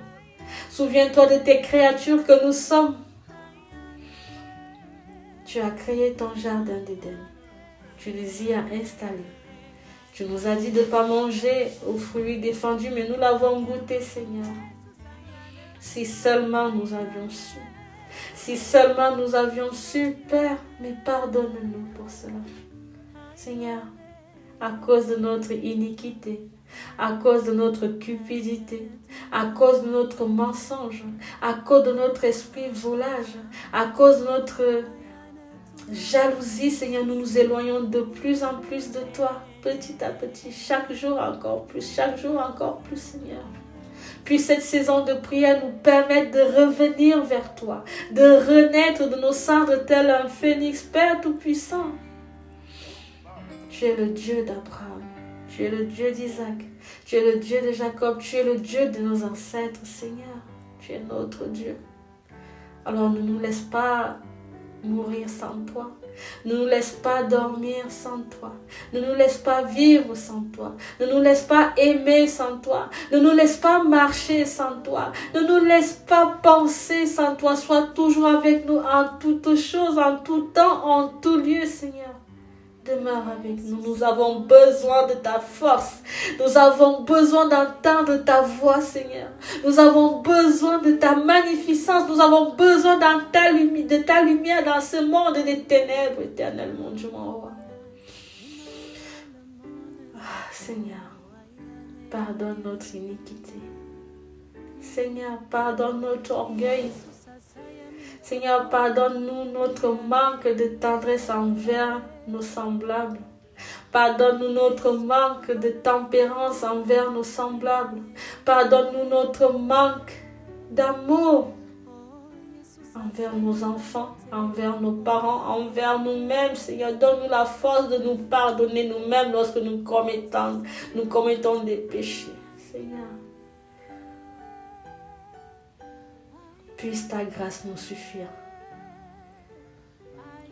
Souviens-toi de tes créatures que nous sommes. Tu as créé ton jardin d'Éden. Tu les y as installés. Tu nous as dit de ne pas manger aux fruits défendus, mais nous l'avons goûté, Seigneur. Si seulement nous avions su. Si seulement nous avions su, Père, mais pardonne-nous pour cela. Seigneur, à cause de notre iniquité, à cause de notre cupidité, à cause de notre mensonge, à cause de notre esprit volage, à cause de notre jalousie, Seigneur, nous nous éloignons de plus en plus de toi, petit à petit, chaque jour encore plus, Seigneur. Puis cette saison de prière nous permette de revenir vers toi, de renaître de nos cendres tel un phénix, Père Tout-Puissant. Tu es le Dieu d'Abraham, tu es le Dieu d'Isaac, tu es le Dieu de Jacob, tu es le Dieu de nos ancêtres, Seigneur. Tu es notre Dieu. Alors ne nous laisse pas mourir sans toi. Ne nous laisse pas dormir sans toi. Ne nous laisse pas vivre sans toi. Ne nous laisse pas aimer sans toi. Ne nous laisse pas marcher sans toi. Ne nous laisse pas penser sans toi. Sois toujours avec nous en toutes choses, en tout temps, en tout lieu, Seigneur. Demeure avec nous. Nous avons besoin de ta force. Nous avons besoin d'entendre ta voix, Seigneur. Nous avons besoin de ta magnificence. Nous avons besoin de ta lumière dans ce monde des ténèbres, éternel, mon Dieu, mon roi. Seigneur, pardonne notre iniquité. Seigneur, pardonne notre orgueil. Seigneur, pardonne-nous notre manque de tendresse envers nos semblables. Pardonne-nous notre manque de tempérance envers nos semblables. Pardonne-nous notre manque d'amour envers nos enfants, envers nos parents, envers nous-mêmes. Seigneur, donne-nous la force de nous pardonner nous-mêmes lorsque nous commettons des péchés. Seigneur, puisse ta grâce nous suffire.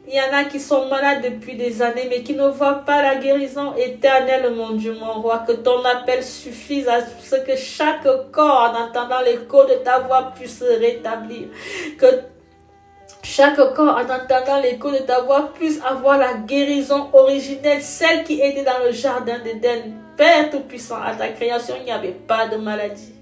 Il y en a qui sont malades depuis des années, mais qui ne voient pas la guérison éternelle, mon Dieu, mon roi. Que ton appel suffise à ce que chaque corps, en entendant l'écho de ta voix, puisse se rétablir. Que chaque corps, en entendant l'écho de ta voix, puisse avoir la guérison originelle, celle qui était dans le jardin d'Éden. Père Tout-Puissant, à ta création, il n'y avait pas de maladie.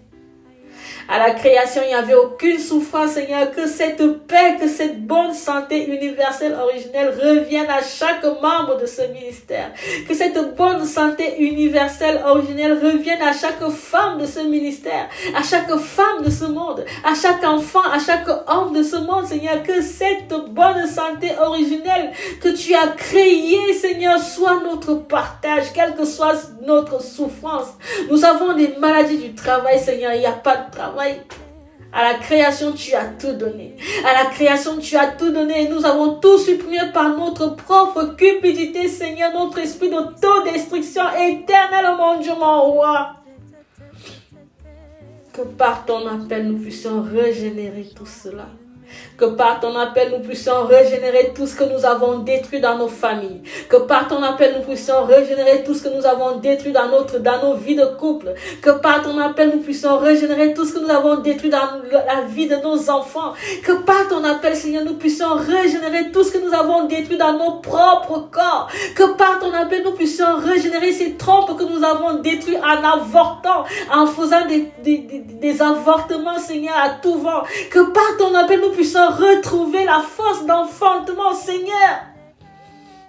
À la création, il n'y avait aucune souffrance, Seigneur. Que cette paix, que cette bonne santé universelle originelle revienne à chaque membre de ce ministère. Que cette bonne santé universelle originelle revienne à chaque femme de ce ministère, à chaque femme de ce monde, à chaque enfant, à chaque homme de ce monde, Seigneur. Que cette bonne santé originelle que tu as créée, Seigneur, soit notre partage, quelle que soit notre souffrance. Nous avons des maladies du travail, Seigneur. Il n'y a pas de travail. À la création, tu as tout donné. À la création, tu as tout donné. Et nous avons tout supprimé par notre propre cupidité, Seigneur, notre esprit d'autodestruction éternelle, mon Dieu, mon roi. Que par ton appel, nous puissions régénérer tout cela. Que par ton appel, nous puissions régénérer tout ce que nous avons détruit dans nos familles. Que par ton appel, nous puissions régénérer tout ce que nous avons détruit dans nos vies de couple. Que par ton appel, nous puissions régénérer tout ce que nous avons détruit dans la vie de nos enfants. Que par ton appel, Seigneur, nous puissions régénérer tout ce que nous avons détruit dans nos propres corps. Que par ton appel, nous puissions régénérer ces trompes que nous avons détruites en avortant, en faisant des avortements, Seigneur, à tout vent. Que par ton appel, nous puissions retrouver la force d'enfantement, Seigneur.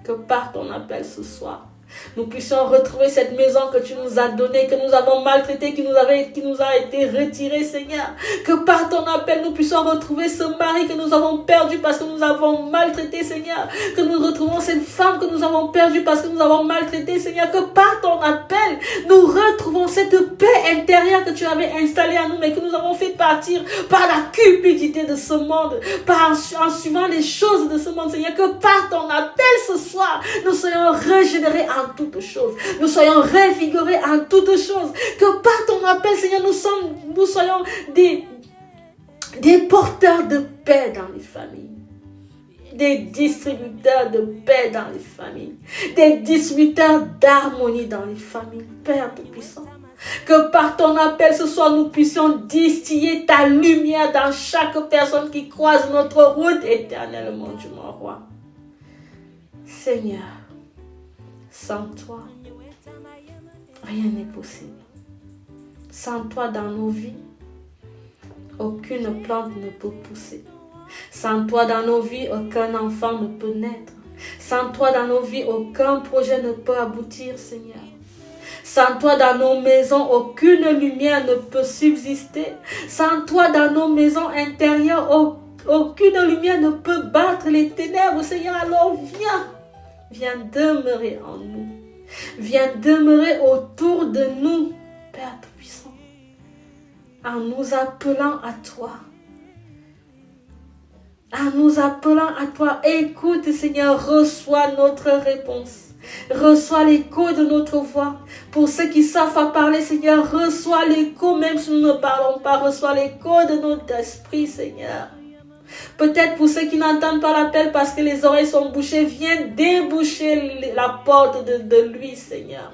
Que par ton appel ce soir, nous puissions retrouver cette maison que tu nous as donnée, que nous avons maltraitée, qui nous a été retirée, Seigneur. Que par ton appel, nous puissions retrouver ce mari que nous avons perdu parce que nous avons maltraité, Seigneur. Que nous retrouvons cette femme que nous avons perdue parce que nous avons maltraité, Seigneur. Que par ton appel, nous retrouvons cette paix intérieure que tu avais installée à nous, mais que nous avons fait partir par la cupidité de ce monde, en suivant les choses de ce monde, Seigneur. Que par ton appel ce soir, nous soyons régénérés en toutes choses. Nous soyons revigorés en toutes choses. Que par ton appel, Seigneur, nous soyons des porteurs de paix dans les familles. Des distributeurs de paix dans les familles. Des distributeurs d'harmonie dans les familles. Père Tout-Puissant. Que par ton appel ce soir, nous puissions distiller ta lumière dans chaque personne qui croise notre route, éternellement, Dieu mon roi. Seigneur, sans toi, rien n'est possible. Sans toi dans nos vies, aucune plante ne peut pousser. Sans toi dans nos vies, aucun enfant ne peut naître. Sans toi dans nos vies, aucun projet ne peut aboutir, Seigneur. Sans toi dans nos maisons, aucune lumière ne peut subsister. Sans toi dans nos maisons intérieures, aucune lumière ne peut battre les ténèbres, Seigneur. Alors viens demeurer en nous. Viens demeurer autour de nous, Père Tout-Puissant, en nous appelant à toi. En nous appelant à toi, écoute, Seigneur, reçois notre réponse. Reçois l'écho de notre voix. Pour ceux qui savent parler, Seigneur, reçois l'écho, même si nous ne parlons pas, reçois l'écho de notre esprit, Seigneur. Peut-être pour ceux qui n'entendent pas l'appel parce que les oreilles sont bouchées, viens déboucher la porte de lui, Seigneur.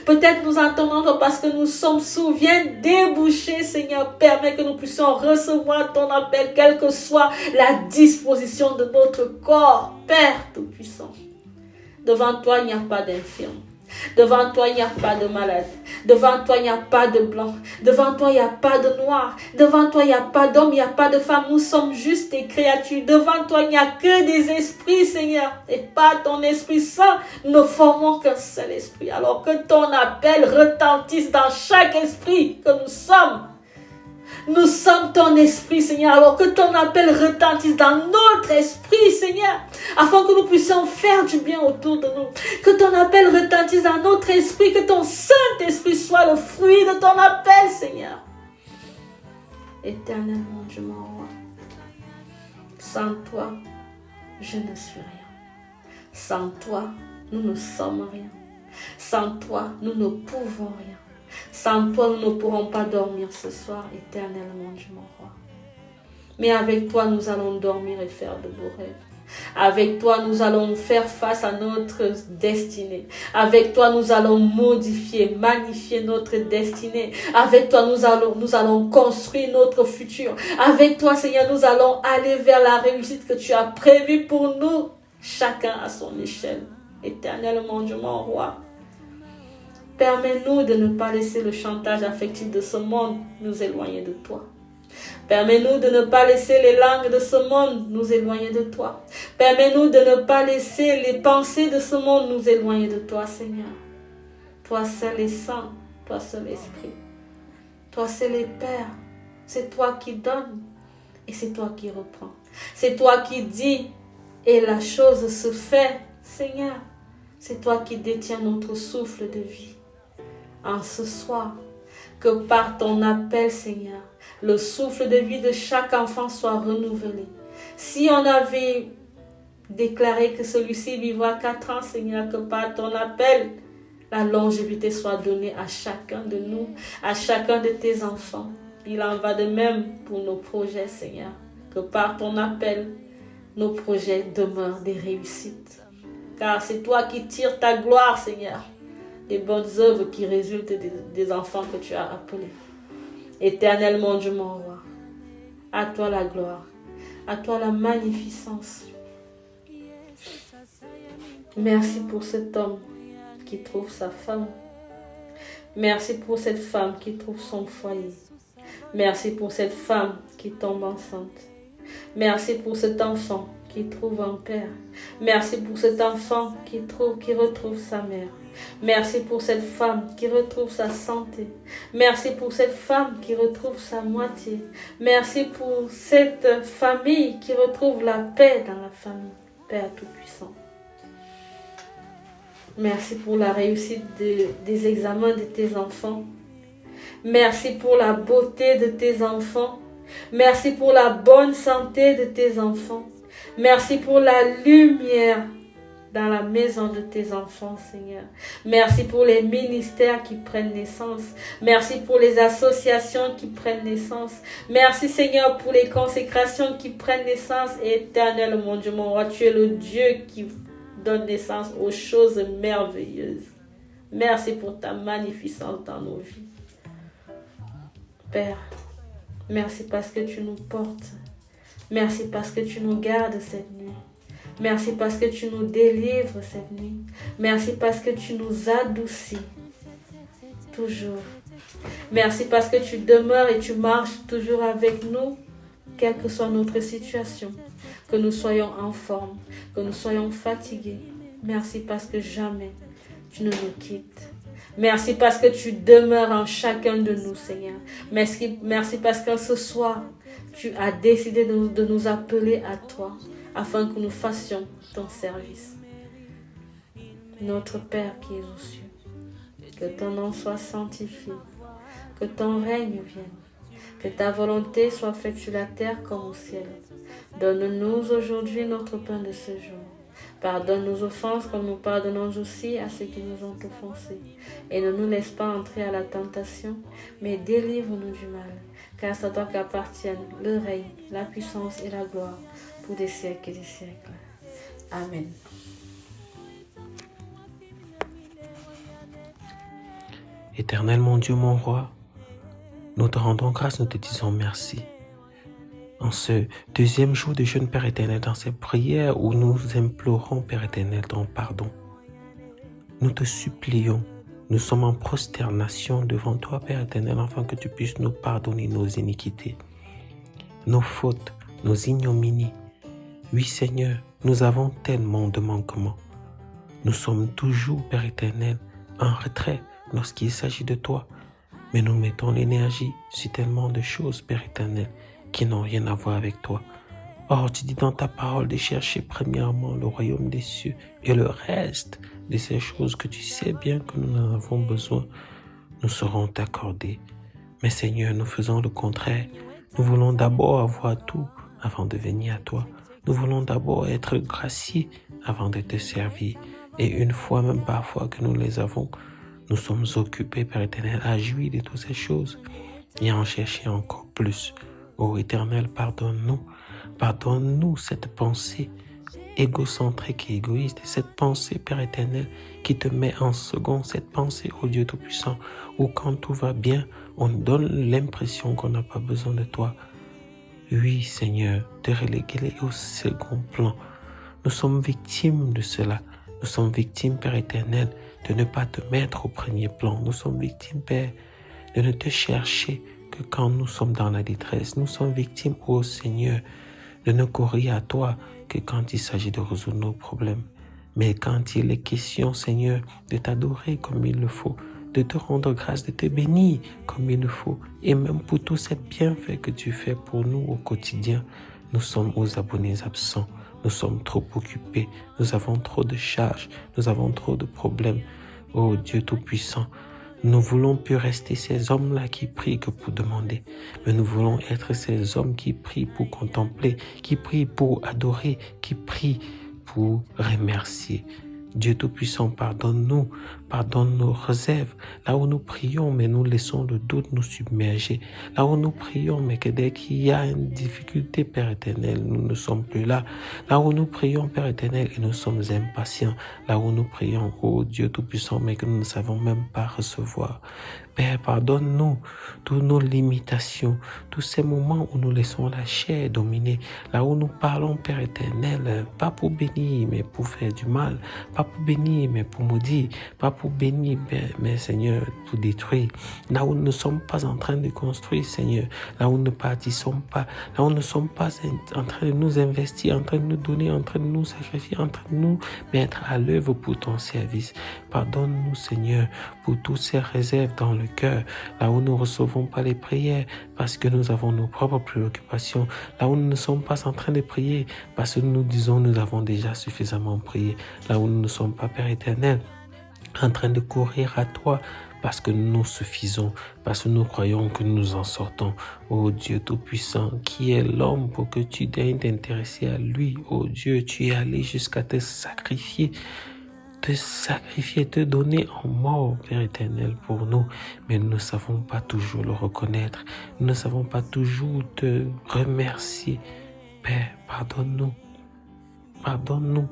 Peut-être nous entendons parce que nous sommes sourds. Viens déboucher, Seigneur. Permets que nous puissions recevoir ton appel, quelle que soit la disposition de notre corps. Père Tout-Puissant, devant toi, il n'y a pas d'infirme. Devant toi, il n'y a pas de malade. Devant toi, il n'y a pas de blanc. Devant toi, il n'y a pas de noir. Devant toi, il n'y a pas d'homme, il n'y a pas de femme. Nous sommes juste des créatures. Devant toi, il n'y a que des esprits, Seigneur. Et par ton Esprit Saint, nous ne formons qu'un seul esprit. Alors que ton appel retentisse dans chaque esprit que nous sommes. Nous sommes ton esprit, Seigneur, alors que ton appel retentisse dans notre esprit, Seigneur, afin que nous puissions faire du bien autour de nous. Que ton appel retentisse dans notre esprit, que ton Saint-Esprit soit le fruit de ton appel, Seigneur. Éternellement, Dieu mon roi, sans toi, je ne suis rien. Sans toi, nous ne sommes rien. Sans toi, nous ne pouvons rien. Sans toi, nous ne pourrons pas dormir ce soir, éternellement, Dieu mon roi. Mais avec toi, nous allons dormir et faire de beaux rêves. Avec toi, nous allons faire face à notre destinée. Avec toi, nous allons modifier, magnifier notre destinée. Avec toi, nous allons construire notre futur. Avec toi, Seigneur, nous allons aller vers la réussite que tu as prévue pour nous, chacun à son échelle. Éternellement, Dieu mon roi. Permets-nous de ne pas laisser le chantage affectif de ce monde nous éloigner de toi. Permets-nous de ne pas laisser les langues de ce monde nous éloigner de toi. Permets-nous de ne pas laisser les pensées de ce monde nous éloigner de toi, Seigneur. Toi seul est saint, toi seul esprit. Toi seul est Père. C'est toi qui donnes et c'est toi qui reprends. C'est toi qui dis et la chose se fait, Seigneur. C'est toi qui détiens notre souffle de vie. En ce soir, que par ton appel, Seigneur, le souffle de vie de chaque enfant soit renouvelé. Si on avait déclaré que celui-ci vivra 4 ans, Seigneur, que par ton appel, la longévité soit donnée à chacun de nous, à chacun de tes enfants. Il en va de même pour nos projets, Seigneur. que par ton appel, nos projets demeurent des réussites. Car c'est toi qui tires ta gloire, Seigneur, des bonnes œuvres qui résultent des enfants que tu as appelés. Éternel mon Dieu, mon roi, à toi la gloire, à toi la magnificence. Merci pour cet homme qui trouve sa femme. Merci pour cette femme qui trouve son foyer. Merci pour cette femme qui tombe enceinte. Merci pour cet enfant qui trouve un père. Merci pour cet enfant qui retrouve sa mère. Merci pour cette femme qui retrouve sa santé. Merci pour cette femme qui retrouve sa moitié. Merci pour cette famille qui retrouve la paix dans la famille. Père Tout-Puissant. Merci pour la réussite des examens de tes enfants. Merci pour la beauté de tes enfants. Merci pour la bonne santé de tes enfants. Merci pour la lumière dans la maison de tes enfants, Seigneur. Merci pour les ministères qui prennent naissance. Merci pour les associations qui prennent naissance. Merci, Seigneur, pour les consécrations qui prennent naissance. Éternel, mon Dieu, mon roi, tu es le Dieu qui donne naissance aux choses merveilleuses. Merci pour ta magnificence dans nos vies. Père, merci parce que tu nous portes. Merci parce que tu nous gardes cette nuit. Merci parce que tu nous délivres cette nuit. Merci parce que tu nous adoucis toujours. Merci parce que tu demeures et tu marches toujours avec nous, quelle que soit notre situation. Que nous soyons en forme, que nous soyons fatigués. Merci parce que jamais tu ne nous quittes. Merci parce que tu demeures en chacun de nous, Seigneur. Merci parce que ce soir, tu as décidé de nous appeler à toi, afin que nous fassions ton service. Notre Père qui es aux cieux, que ton nom soit sanctifié, que ton règne vienne, que ta volonté soit faite sur la terre comme au ciel. Donne-nous aujourd'hui notre pain de ce jour. Pardonne nos offenses comme nous pardonnons aussi à ceux qui nous ont offensés. Et ne nous laisse pas entrer à la tentation, mais délivre-nous du mal. Car c'est à toi qu'appartiennent le règne, la puissance et la gloire pour des siècles et des siècles. Amen. Éternel mon Dieu, mon roi, nous te rendons grâce, nous te disons merci. En ce deuxième jour de jeûne, Père éternel, dans ces prières où nous implorons, Père éternel, ton pardon, nous te supplions, nous sommes en prosternation devant toi, Père éternel, afin que tu puisses nous pardonner nos iniquités, nos fautes, nos ignominies. Oui, Seigneur, nous avons tellement de manquements. Nous sommes toujours, Père éternel, en retrait lorsqu'il s'agit de toi, mais nous mettons l'énergie sur tellement de choses, Père éternel, qui n'ont rien à voir avec toi. Or, tu dis dans ta parole de chercher premièrement le royaume des cieux et le reste de ces choses que tu sais bien que nous en avons besoin, nous seront accordées. Mais Seigneur, nous faisons le contraire. Nous voulons d'abord avoir tout avant de venir à toi. Nous voulons d'abord être graciés avant de te servir. Et une fois, même parfois que nous les avons, nous sommes occupés, Père éternel, à jouir de toutes ces choses et à en chercher encore plus. Ô Éternel, pardonne-nous. Pardonne-nous cette pensée égocentrique et égoïste, cette pensée, Père éternel, qui te met en second, cette pensée, ô Dieu Tout-Puissant, où quand tout va bien, on donne l'impression qu'on n'a pas besoin de toi. Oui, Seigneur, te reléguer au second plan. Nous sommes victimes de cela. Nous sommes victimes, Père éternel, de ne pas te mettre au premier plan. Nous sommes victimes, Père, de ne te chercher que quand nous sommes dans la détresse. Nous sommes victimes, ô Seigneur, de ne courir à toi que quand il s'agit de résoudre nos problèmes. Mais quand il est question, Seigneur, de t'adorer comme il le faut, de te rendre grâce, de te bénir comme il le faut, et même pour tous ces bienfaits que tu fais pour nous au quotidien, nous sommes aux abonnés absents. Nous sommes trop occupés, nous avons trop de charges, nous avons trop de problèmes. Ô Dieu Tout-Puissant, nous voulons plus rester ces hommes-là qui prient que pour demander, mais nous voulons être ces hommes qui prient pour contempler, qui prient pour adorer, qui prient pour remercier. Dieu Tout-Puissant, pardonne-nous pardonne nos réserves. Là où nous prions, mais nous laissons le doute nous submerger. Là où nous prions, mais que dès qu'il y a une difficulté, Père éternel, nous ne sommes plus là. Là où nous prions, Père éternel, et nous sommes impatients. Là où nous prions, oh Dieu Tout-Puissant, mais que nous ne savons même pas recevoir. Père, pardonne-nous toutes nos limitations, tous ces moments où nous laissons la chair dominer, là où nous parlons, Père éternel, pas pour bénir, mais pour faire du mal, pas pour bénir, mais pour maudire, pas pour bénir, mais Seigneur, pour détruire, là où nous ne sommes pas en train de construire, Seigneur, là où nous ne partissons pas, là où nous ne sommes pas en train de nous investir, en train de nous donner, en train de nous sacrifier, en train de nous mettre à l'œuvre pour ton service. Pardonne-nous, Seigneur, pour toutes ces réserves dans le cœur, là où nous ne recevons pas les prières parce que nous avons nos propres préoccupations, là où nous ne sommes pas en train de prier parce que nous disons nous avons déjà suffisamment prié, là où nous ne sommes pas, Père éternel, en train de courir à toi parce que nous suffisons, parce que nous croyons que nous en sortons. Ô Dieu Tout-Puissant, qui est l'homme pour que tu daignes t'intéresser à lui? Ô Dieu, tu es allé jusqu'à te sacrifier, te donner en mort, Père éternel, pour nous. Mais nous ne savons pas toujours le reconnaître. Nous ne savons pas toujours te remercier. Père, pardonne-nous. Pardonne-nous.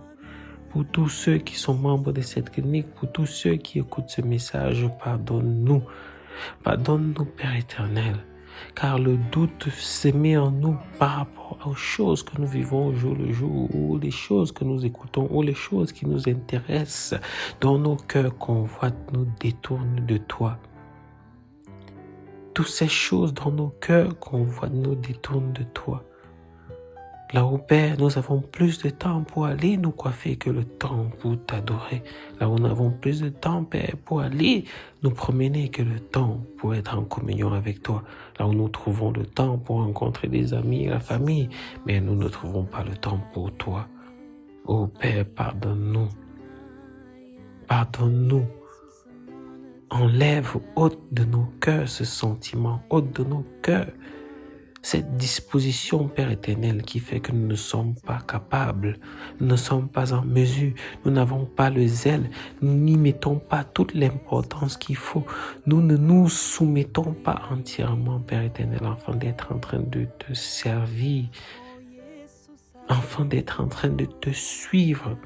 Pour tous ceux qui sont membres de cette clinique, pour tous ceux qui écoutent ce message, pardonne-nous. Pardonne-nous, Père éternel. Car le doute se met en nous par rapport aux choses que nous vivons au jour le jour, ou les choses que nous écoutons, ou les choses qui nous intéressent, dont nos cœurs convoitent, nous détournent de toi. Toutes ces choses dans nos cœurs convoitent, nous détournent de toi. Là où, Père, nous avons plus de temps pour aller nous coiffer que le temps pour t'adorer. Là où nous avons plus de temps, Père, pour aller nous promener que le temps pour être en communion avec toi. Là où nous trouvons le temps pour rencontrer des amis et la famille, mais nous ne trouvons pas le temps pour toi. Oh Père, pardonne-nous. Pardonne-nous. Enlève, ôte de nos cœurs ce sentiment, ôte de nos cœurs cette disposition, Père éternel, qui fait que nous ne sommes pas capables, nous ne sommes pas en mesure, nous n'avons pas le zèle, nous n'y mettons pas toute l'importance qu'il faut, nous ne nous soumettons pas entièrement, Père éternel, afin d'être en train de te servir, afin d'être en train de te suivre.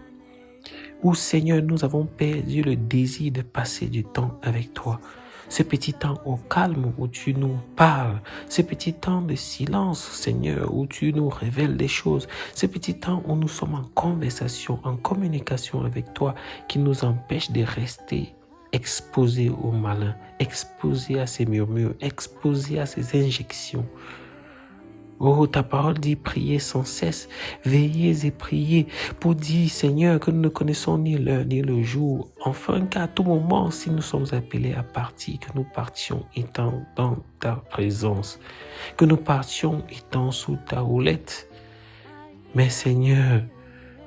Où, Seigneur, nous avons perdu le désir de passer du temps avec toi. Ce petit temps au calme où tu nous parles, ce petit temps de silence, Seigneur, où tu nous révèles des choses, ce petit temps où nous sommes en conversation, en communication avec toi, qui nous empêche de rester exposés au malin, exposés à ses murmures, exposés à ses injections. Oh, ta parole dit priez sans cesse, veillez et priez pour dire, Seigneur, que nous ne connaissons ni l'heure ni le jour, afin qu'à tout moment, si nous sommes appelés à partir, que nous partions étant dans ta présence, que nous partions étant sous ta houlette. Mais Seigneur,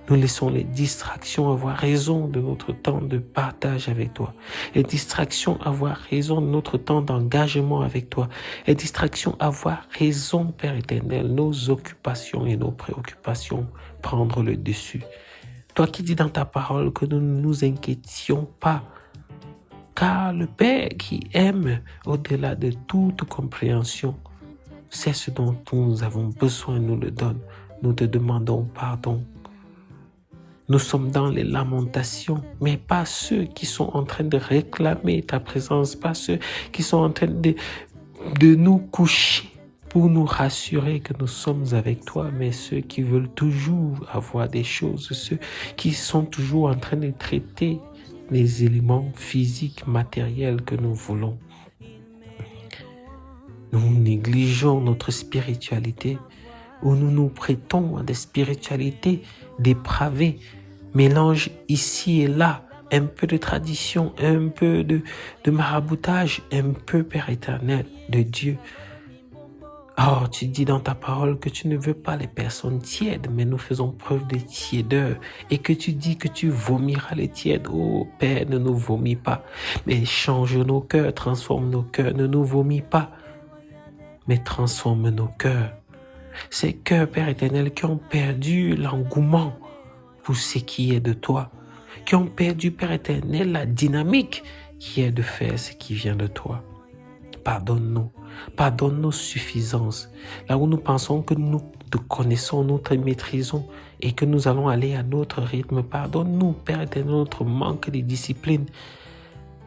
nous laissons les distractions avoir raison de notre temps de partage avec toi. Les distractions avoir raison de notre temps d'engagement avec toi. Les distractions avoir raison, Père éternel, nos occupations et nos préoccupations prendre le dessus. Toi qui dis dans ta parole que nous ne nous inquiétions pas, car le Père qui aime au-delà de toute compréhension, c'est ce dont nous avons besoin, nous le donne. Nous te demandons pardon. Nous sommes dans les lamentations, mais pas ceux qui sont en train de réclamer ta présence, pas ceux qui sont en train de nous coucher pour nous rassurer que nous sommes avec toi, mais ceux qui veulent toujours avoir des choses, ceux qui sont toujours en train de traiter les éléments physiques, matériels que nous voulons. Nous négligeons notre spiritualité, où nous nous prêtons à des spiritualités dépravées, mélange ici et là, un peu de tradition, un peu de maraboutage, un peu, Père éternel, de Dieu. Oh, tu dis dans ta parole que tu ne veux pas les personnes tièdes, mais nous faisons preuve de tiédeur. Et que tu dis que tu vomiras les tièdes. Oh, Père, ne nous vomis pas, mais change nos cœurs, transforme nos cœurs. Ne nous vomis pas, mais transforme nos cœurs. Ces cœurs, Père éternel, qui ont perdu l'engouement pour ce qui est de toi. qui ont perdu, Père éternel, la dynamique qui est de faire ce qui vient de toi. Pardonne-nous. Pardonne nos suffisances. Là où nous pensons que nous te connaissons, nous te maîtrisons et que nous allons aller à notre rythme. Pardonne-nous, Père éternel, notre manque de discipline.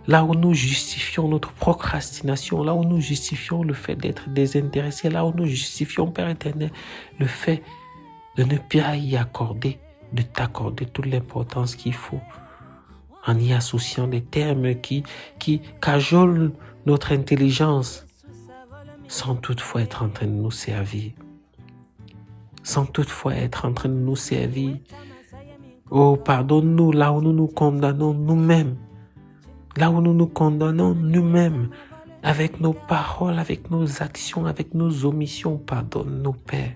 Là où nous justifions notre procrastination, là où nous justifions le fait d'être désintéressés, là où nous justifions, Père éternel, le fait de ne pas y accorder, de t'accorder toute l'importance qu'il faut, en y associant des termes qui cajolent notre intelligence, sans toutefois être en train de nous servir. Sans toutefois être en train de nous servir. Oh, pardonne-nous là où nous nous condamnons nous-mêmes. Là où nous nous condamnons nous-mêmes, avec nos paroles, avec nos actions, avec nos omissions. Pardonne-nous, Père.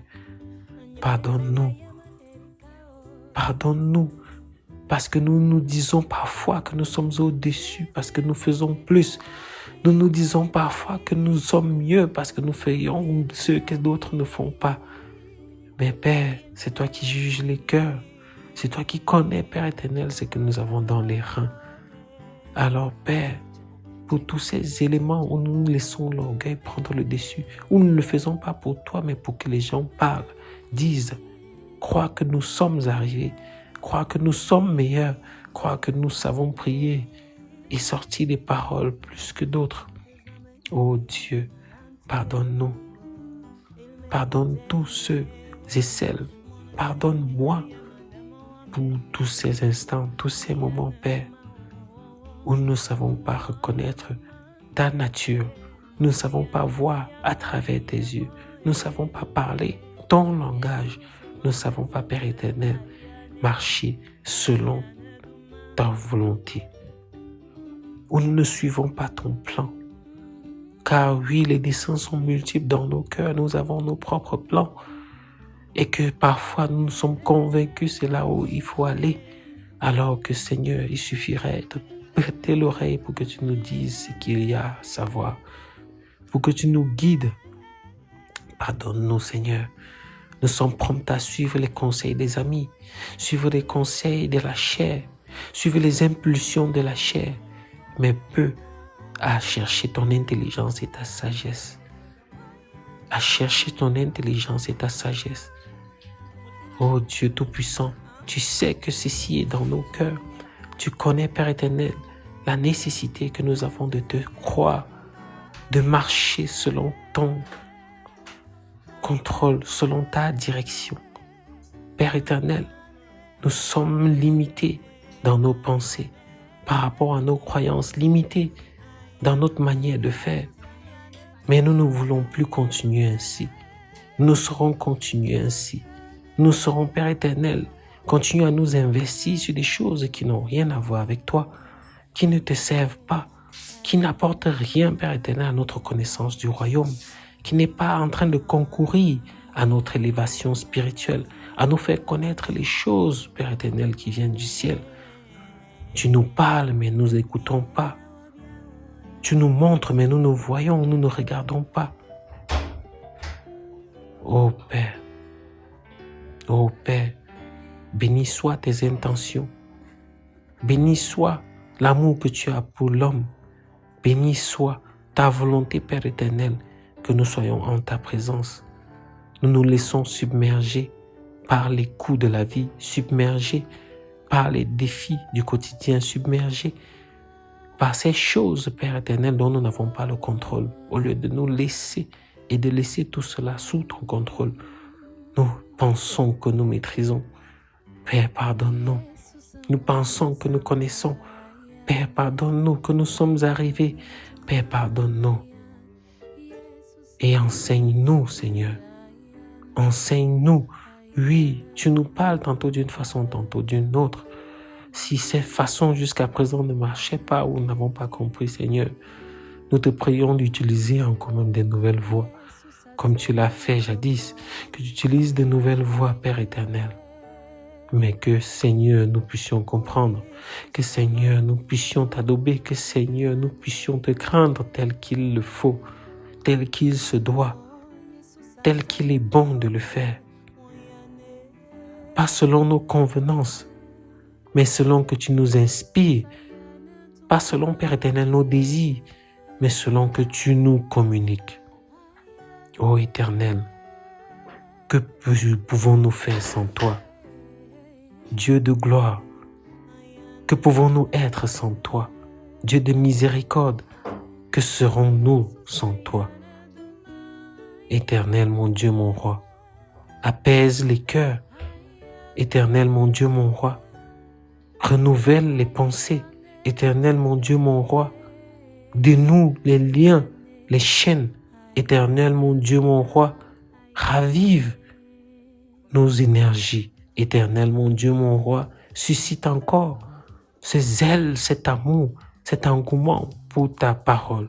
Pardonne-nous. Pardonne-nous. Parce que nous nous disons parfois que nous sommes au-dessus, parce que nous faisons plus. Nous nous disons parfois que nous sommes mieux, parce que nous faisons ce que d'autres ne font pas. Mais Père, c'est toi qui juges les cœurs. C'est toi qui connais, Père éternel, ce que nous avons dans les reins. Alors, Père, pour tous ces éléments où nous laissons l'orgueil prendre le dessus, où nous ne le faisons pas pour toi, mais pour que les gens parlent, disent, croient que nous sommes arrivés, croient que nous sommes meilleurs, croient que nous savons prier et sortir des paroles plus que d'autres. Oh Dieu, pardonne-nous. Pardonne tous ceux et celles. Pardonne-moi pour tous ces instants, tous ces moments, Père, où nous ne savons pas reconnaître ta nature. Nous ne savons pas voir à travers tes yeux. Nous ne savons pas parler ton langage. Nous ne savons pas, Père éternel, marcher selon ta volonté. Où nous ne suivons pas ton plan. Car oui, les desseins sont multiples dans nos cœurs. Nous avons nos propres plans. Et que parfois nous sommes convaincus que c'est là où il faut aller. Alors que Seigneur, il suffirait de prêter l'oreille pour que tu nous dises ce qu'il y a à savoir. Pour que tu nous guides. Pardonne-nous, Seigneur. Nous sommes prompts à suivre les conseils des amis, suivre les conseils de la chair, suivre les impulsions de la chair, mais peu à chercher ton intelligence et ta sagesse. À chercher ton intelligence et ta sagesse. Oh Dieu Tout-Puissant, tu sais que ceci est dans nos cœurs. Tu connais, Père éternel, la nécessité que nous avons de te croire, de marcher selon ton contrôle, selon ta direction. Père éternel, nous sommes limités dans nos pensées par rapport à nos croyances, limités dans notre manière de faire. Mais nous ne voulons plus continuer ainsi. Nous saurons continuer ainsi. Nous saurons, Père éternel, continuer à nous investir sur des choses qui n'ont rien à voir avec toi, qui ne te servent pas, qui n'apportent rien, Père éternel, à notre connaissance du royaume, qui n'est pas en train de concourir à notre élévation spirituelle, à nous faire connaître les choses, Père éternel, qui viennent du ciel. Tu nous parles, mais nous n'écoutons pas. Tu nous montres, mais nous ne voyons, nous ne regardons pas. Oh Père, béni soient tes intentions. Béni soit l'amour que tu as pour l'homme. Béni soit ta volonté, Père éternel, que nous soyons en ta présence. Nous nous laissons submerger par les coups de la vie, submerger par les défis du quotidien, submerger par ces choses, Père éternel, dont nous n'avons pas le contrôle. Au lieu de nous laisser et de laisser tout cela sous ton contrôle, nous pensons que nous maîtrisons. Père, pardonne-nous. Nous pensons que nous connaissons. Père, pardonne-nous, que nous sommes arrivés. Père, pardonne-nous. Et enseigne-nous, Seigneur. Enseigne-nous. Oui, tu nous parles tantôt d'une façon, tantôt d'une autre. Si ces façons jusqu'à présent ne marchaient pas ou n'avons pas compris, Seigneur, nous te prions d'utiliser encore même des nouvelles voies, comme tu l'as fait jadis, que tu utilises de nouvelles voies, Père éternel. Mais que, Seigneur, nous puissions comprendre, que, Seigneur, nous puissions t'adorer, que, Seigneur, nous puissions te craindre tel qu'il le faut, tel qu'il se doit, tel qu'il est bon de le faire. Pas selon nos convenances, mais selon que tu nous inspires, pas selon, Père éternel, nos désirs, mais selon que tu nous communiques. Ô Éternel, que pouvons-nous faire sans toi? Dieu de gloire, que pouvons-nous être sans toi? Dieu de miséricorde, que serons-nous sans toi? Éternel, mon Dieu, mon roi, apaise les cœurs. Éternel, mon Dieu, mon roi, renouvelle les pensées. Éternel, mon Dieu, mon roi, dénoue les liens, les chaînes. Éternel, mon Dieu, mon roi, ravive nos énergies. Éternel, mon Dieu, mon roi, suscite encore ce zèle, cet amour, cet engouement pour ta parole.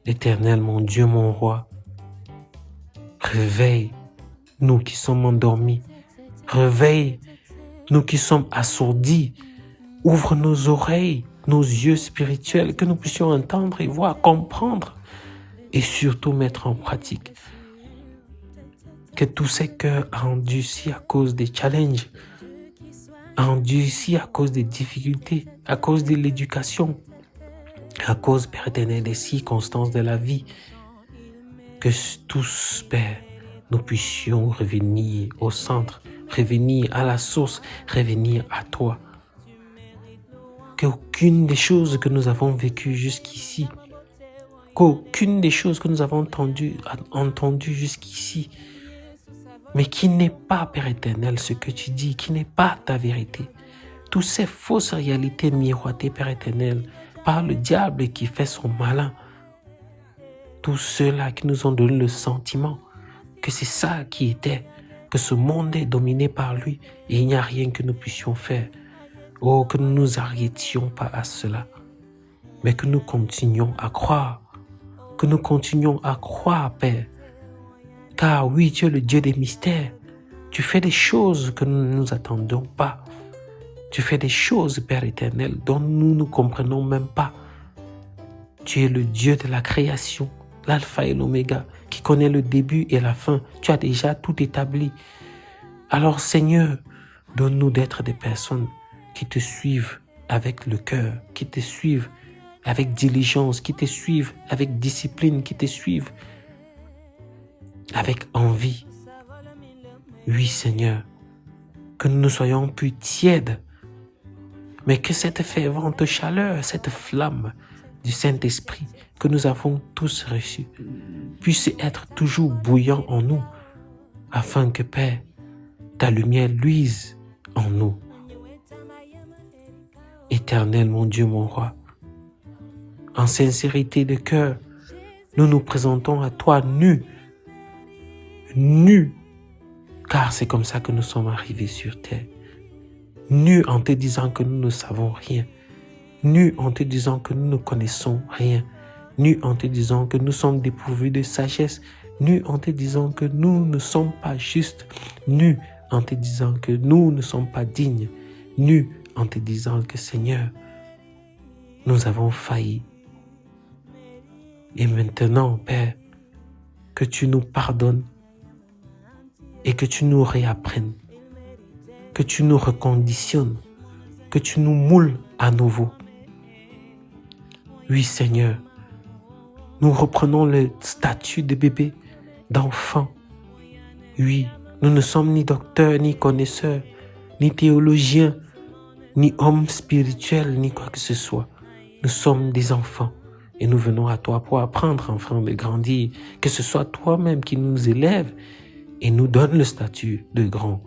Éternel, mon Dieu, mon roi, réveille nous qui sommes endormis. Réveille nous qui sommes assourdis. Ouvre nos oreilles, nos yeux spirituels, que nous puissions entendre et voir, comprendre et surtout mettre en pratique. Que tous ces cœurs endurcis à cause des challenges, endurcis à cause des difficultés, à cause de l'éducation, à cause, Père éternel, des circonstances de la vie, que tous, Père, nous puissions revenir au centre, revenir à la source, revenir à toi. Qu'aucune des choses que nous avons vécues jusqu'ici, qu'aucune des choses que nous avons entendues jusqu'ici, mais qui n'est pas, Père éternel, ce que tu dis, qui n'est pas ta vérité. Toutes ces fausses réalités miroitées, Père éternel, par le diable qui fait son malin. Tous ceux-là qui nous ont donné le sentiment que c'est ça qui était, que ce monde est dominé par lui et il n'y a rien que nous puissions faire. Oh, que nous ne nous arrêtions pas à cela, mais que nous continuions à croire, Père. Car oui, tu es le Dieu des mystères. Tu fais des choses que nous ne nous attendons pas. Tu fais des choses, Père éternel, dont nous ne comprenons même pas. Tu es le Dieu de la création, l'alpha et l'oméga, qui connaît le début et la fin. Tu as déjà tout établi. Alors, Seigneur, donne-nous d'être des personnes qui te suivent avec le cœur, qui te suivent avec diligence, qui te suivent avec discipline, qui te suivent avec envie. Oui, Seigneur, que nous ne soyons plus tièdes, mais que cette fervente chaleur, cette flamme du Saint-Esprit que nous avons tous reçue puisse être toujours bouillant en nous, afin que, Père, ta lumière luise en nous. Éternel, mon Dieu, mon roi, en sincérité de cœur, nous nous présentons à toi nus, car c'est comme ça que nous sommes arrivés sur terre. Nus en te disant que nous ne savons rien, nus en te disant que nous ne connaissons rien, nus en te disant que nous sommes dépourvus de sagesse, nus en te disant que nous ne sommes pas justes, nus en te disant que nous ne sommes pas dignes, nus en te disant que, Seigneur, nous avons failli. Et maintenant, Père, que tu nous pardonnes et que tu nous réapprennes, que tu nous reconditionnes, que tu nous moules à nouveau. Oui, Seigneur, nous reprenons le statut de bébé, d'enfant. Oui, nous ne sommes ni docteurs, ni connaisseurs, ni théologiens, ni hommes spirituels, ni quoi que ce soit. Nous sommes des enfants et nous venons à toi pour apprendre enfin de grandir, que ce soit toi-même qui nous élève et nous donne le statut de grand.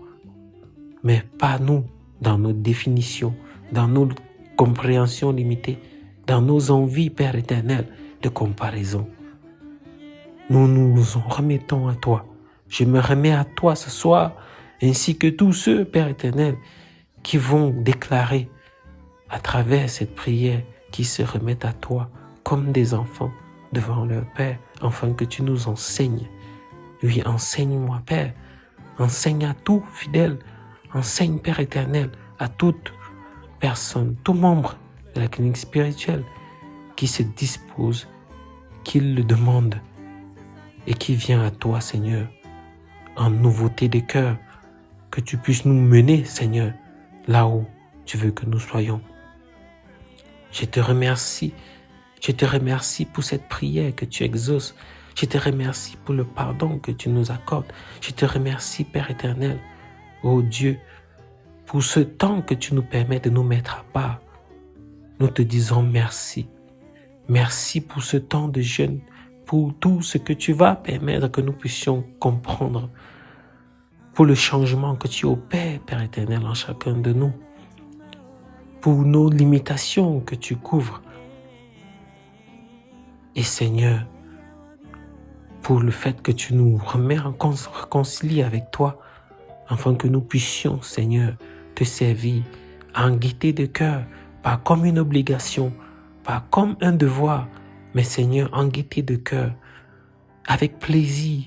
Mais pas nous, dans nos définitions, dans nos compréhensions limitées, dans nos envies, Père éternel, de comparaison. Nous nous en remettons à toi. Je me remets à toi ce soir, ainsi que tous ceux, Père éternel, qui vont déclarer à travers cette prière, qui se remettent à toi comme des enfants devant leur Père, afin que tu nous enseignes. Oui, enseigne-moi, Père. Enseigne à tout fidèle. Enseigne, Père éternel, à toute personne, tout membre de la clinique spirituelle qui se dispose, qui le demande et qui vient à toi, Seigneur, en nouveauté de cœur, que tu puisses nous mener, Seigneur, là où tu veux que nous soyons. Je te remercie. Je te remercie pour cette prière que tu exauces. Je te remercie pour le pardon que tu nous accordes. Je te remercie, Père éternel, ô Dieu, pour ce temps que tu nous permets de nous mettre à part. Nous te disons merci. Merci pour ce temps de jeûne, pour tout ce que tu vas permettre que nous puissions comprendre, pour le changement que tu opères, Père éternel, en chacun de nous, pour nos limitations que tu couvres. Et Seigneur, pour le fait que tu nous remets réconcilier avec toi, afin que nous puissions, Seigneur, te servir en gaieté de cœur, pas comme une obligation, pas comme un devoir, mais Seigneur, en gaieté de cœur, avec plaisir,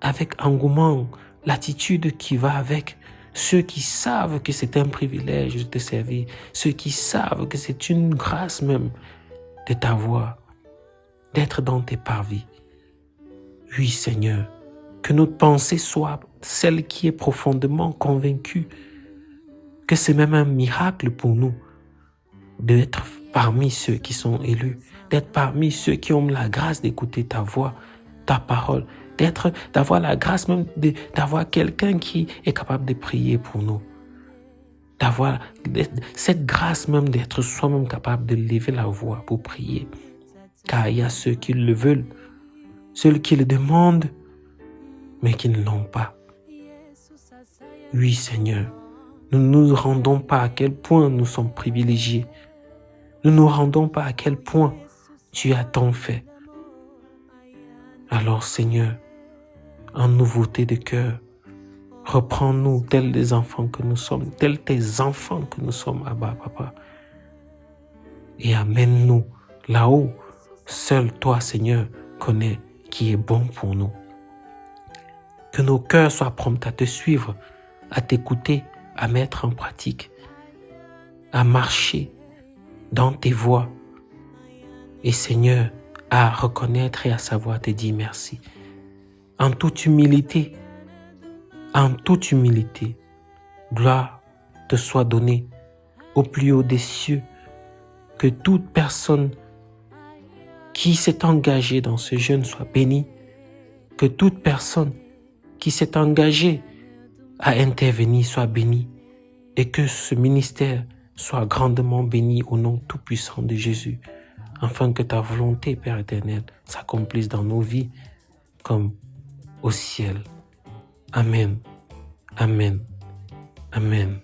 avec engouement, l'attitude qui va avec. Ceux qui savent que c'est un privilège de te servir, ceux qui savent que c'est une grâce même de t'avoir, d'être dans tes parvis. Oui, Seigneur, que notre pensée soit celle qui est profondément convaincue que c'est même un miracle pour nous d'être parmi ceux qui sont élus, d'être parmi ceux qui ont la grâce d'écouter ta voix, ta parole, d'avoir la grâce même d'avoir quelqu'un qui est capable de prier pour nous, d'avoir cette grâce même d'être soi-même capable de lever la voix pour prier, car il y a ceux qui le veulent, ceux qui le demandent, mais qui ne l'ont pas. Oui, Seigneur, nous ne nous rendons pas à quel point nous sommes privilégiés. Nous ne nous rendons pas à quel point tu as tant fait. Alors, Seigneur, en nouveauté de cœur, reprends-nous tels des enfants que nous sommes, tels tes enfants que nous sommes, Abba, Papa. Et amène-nous là-haut. Seul toi, Seigneur, connais qui est bon pour nous. Que nos cœurs soient prompts à te suivre, à t'écouter, à mettre en pratique, à marcher dans tes voies. Et Seigneur, à reconnaître et à savoir te dire merci. En toute humilité, gloire te soit donnée au plus haut des cieux. Que toute personne qui s'est engagée dans ce jeûne soit bénie. Que toute personne qui s'est engagée à intervenir soit bénie. Et que ce ministère soit grandement béni au nom tout-puissant de Jésus. Afin que ta volonté, Père éternel, s'accomplisse dans nos vies comme au ciel. Amen. Amen. Amen.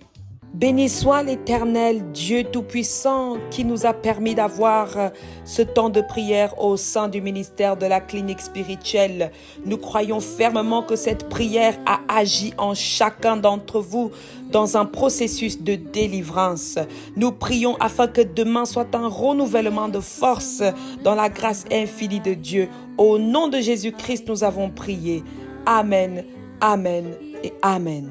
Béni soit l'Éternel, Dieu Tout-Puissant, qui nous a permis d'avoir ce temps de prière au sein du ministère de la clinique spirituelle. Nous croyons fermement que cette prière a agi en chacun d'entre vous dans un processus de délivrance. Nous prions afin que demain soit un renouvellement de force dans la grâce infinie de Dieu. Au nom de Jésus-Christ, nous avons prié. Amen, amen et amen.